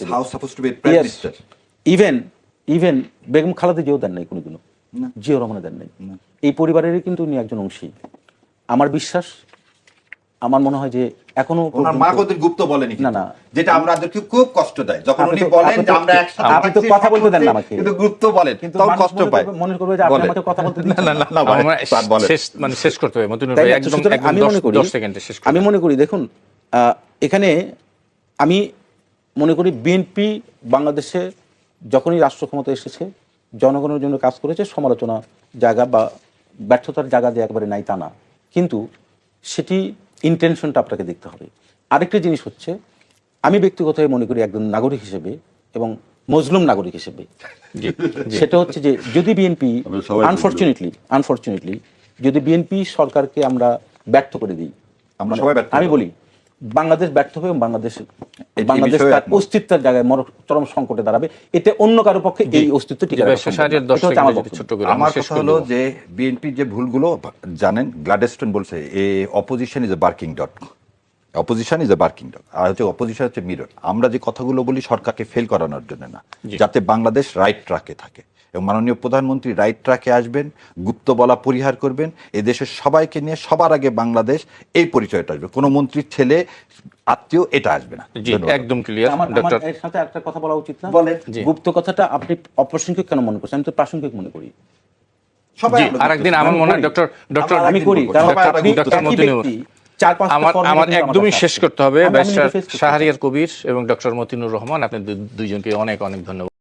ইভেন বেগম খালেদা জিয়াও দেন নাই কোনোদিনও, জিয়া রহমানে দেন নাই। এই পরিবারেরই কিন্তু উনি একজন অংশী। আমার বিশ্বাস, আমার মনে হয় যে এখনো ওনার মা কতদিন গুপ্ত বলেনি, না, যেটা আমাদেরকে খুব কষ্ট দেয় যখন উনি বলেন যে আমরা একসাথে আপনি তো কথা বলতে দেন না আমাকে, কিন্তু গুপ্ত বলেন, কিন্তু তখন কষ্ট পায়, মনে করবে যে আপনি আমাকে কথা বলতে দিচ্ছেন না। না ভাই, বলেন। শেষ করতে হবে মতিনুর ভাই, একদম আমি মনে করি 10 সেকেন্ডে শেষ করতে আমি মনে করি দেখুন, এখানে আমি মনে করি বিএনপি বাংলাদেশে যখনই রাষ্ট্র ক্ষমতা এসেছে জনগণের জন্য কাজ করেছে, সমালোচনা জায়গা বা ব্যর্থতার জায়গা যে একবারে নাই তা না, কিন্তু সেটি ইন্টেনশনটা আপনাকে দেখতে হবে। আরেকটা জিনিস হচ্ছে, আমি ব্যক্তিগতভাবে মনে করি একজন নাগরিক হিসেবে এবং মজলুম নাগরিক হিসেবে, সেটা হচ্ছে যে যদি বিএনপি আনফরচুনেটলি যদি বিএনপি সরকারকে আমরা ব্যর্থ করে দিই, আমি বলি বাংলাদেশ ব্যর্থ হবে এবং বাংলাদেশ তার অস্তিত্বের জায়গায় চরম সংকটে দাঁড়াবে। এতে অন্য কারো পক্ষে এই অস্তিত্ব টিকে রাখা সম্ভব না। আমার কথা হলো যে বিএনপির যে ভুলগুলো জানেন, গ্লাডস্টোন বলছে opposition is a barking dog, opposition is a barking dog, আর হচ্ছে অপোজিশন হচ্ছে মিরর। আমরা যে কথাগুলো বলি সরকারকে ফেল করানোর জন্য না, যাতে বাংলাদেশ রাইট ট্র্যাকে থাকে এবং মাননীয় প্রধানমন্ত্রী রাইট ট্র্যাকে আসবেন, গুপ্ত বলা পরিহার করবেন, এ দেশের সবাইকে নিয়ে সবার আগে বাংলাদেশ এই পরিচয়টা আসবে, কোনো মন্ত্রীর ছেলে আত্মীয় এটা আসবে না। একদম ক্লিয়ার। ডক্টর, এর সাথে একটা কথা বলা উচিত না? গুপ্ত কথাটা আপনি অপ্রাসঙ্গিক কেন মনে করছেন? আমি তো প্রাসঙ্গিক মনে করি। আরেকদিন আমার মনে হয় ডক্টর আমি করি, আমার একদমই শেষ করতে হবে। ব্যারিস্টার শাহরিয়ার কবির এবং ডক্টর মতিনুর রহমান, আপনি দুইজনকে অনেক অনেক ধন্যবাদ।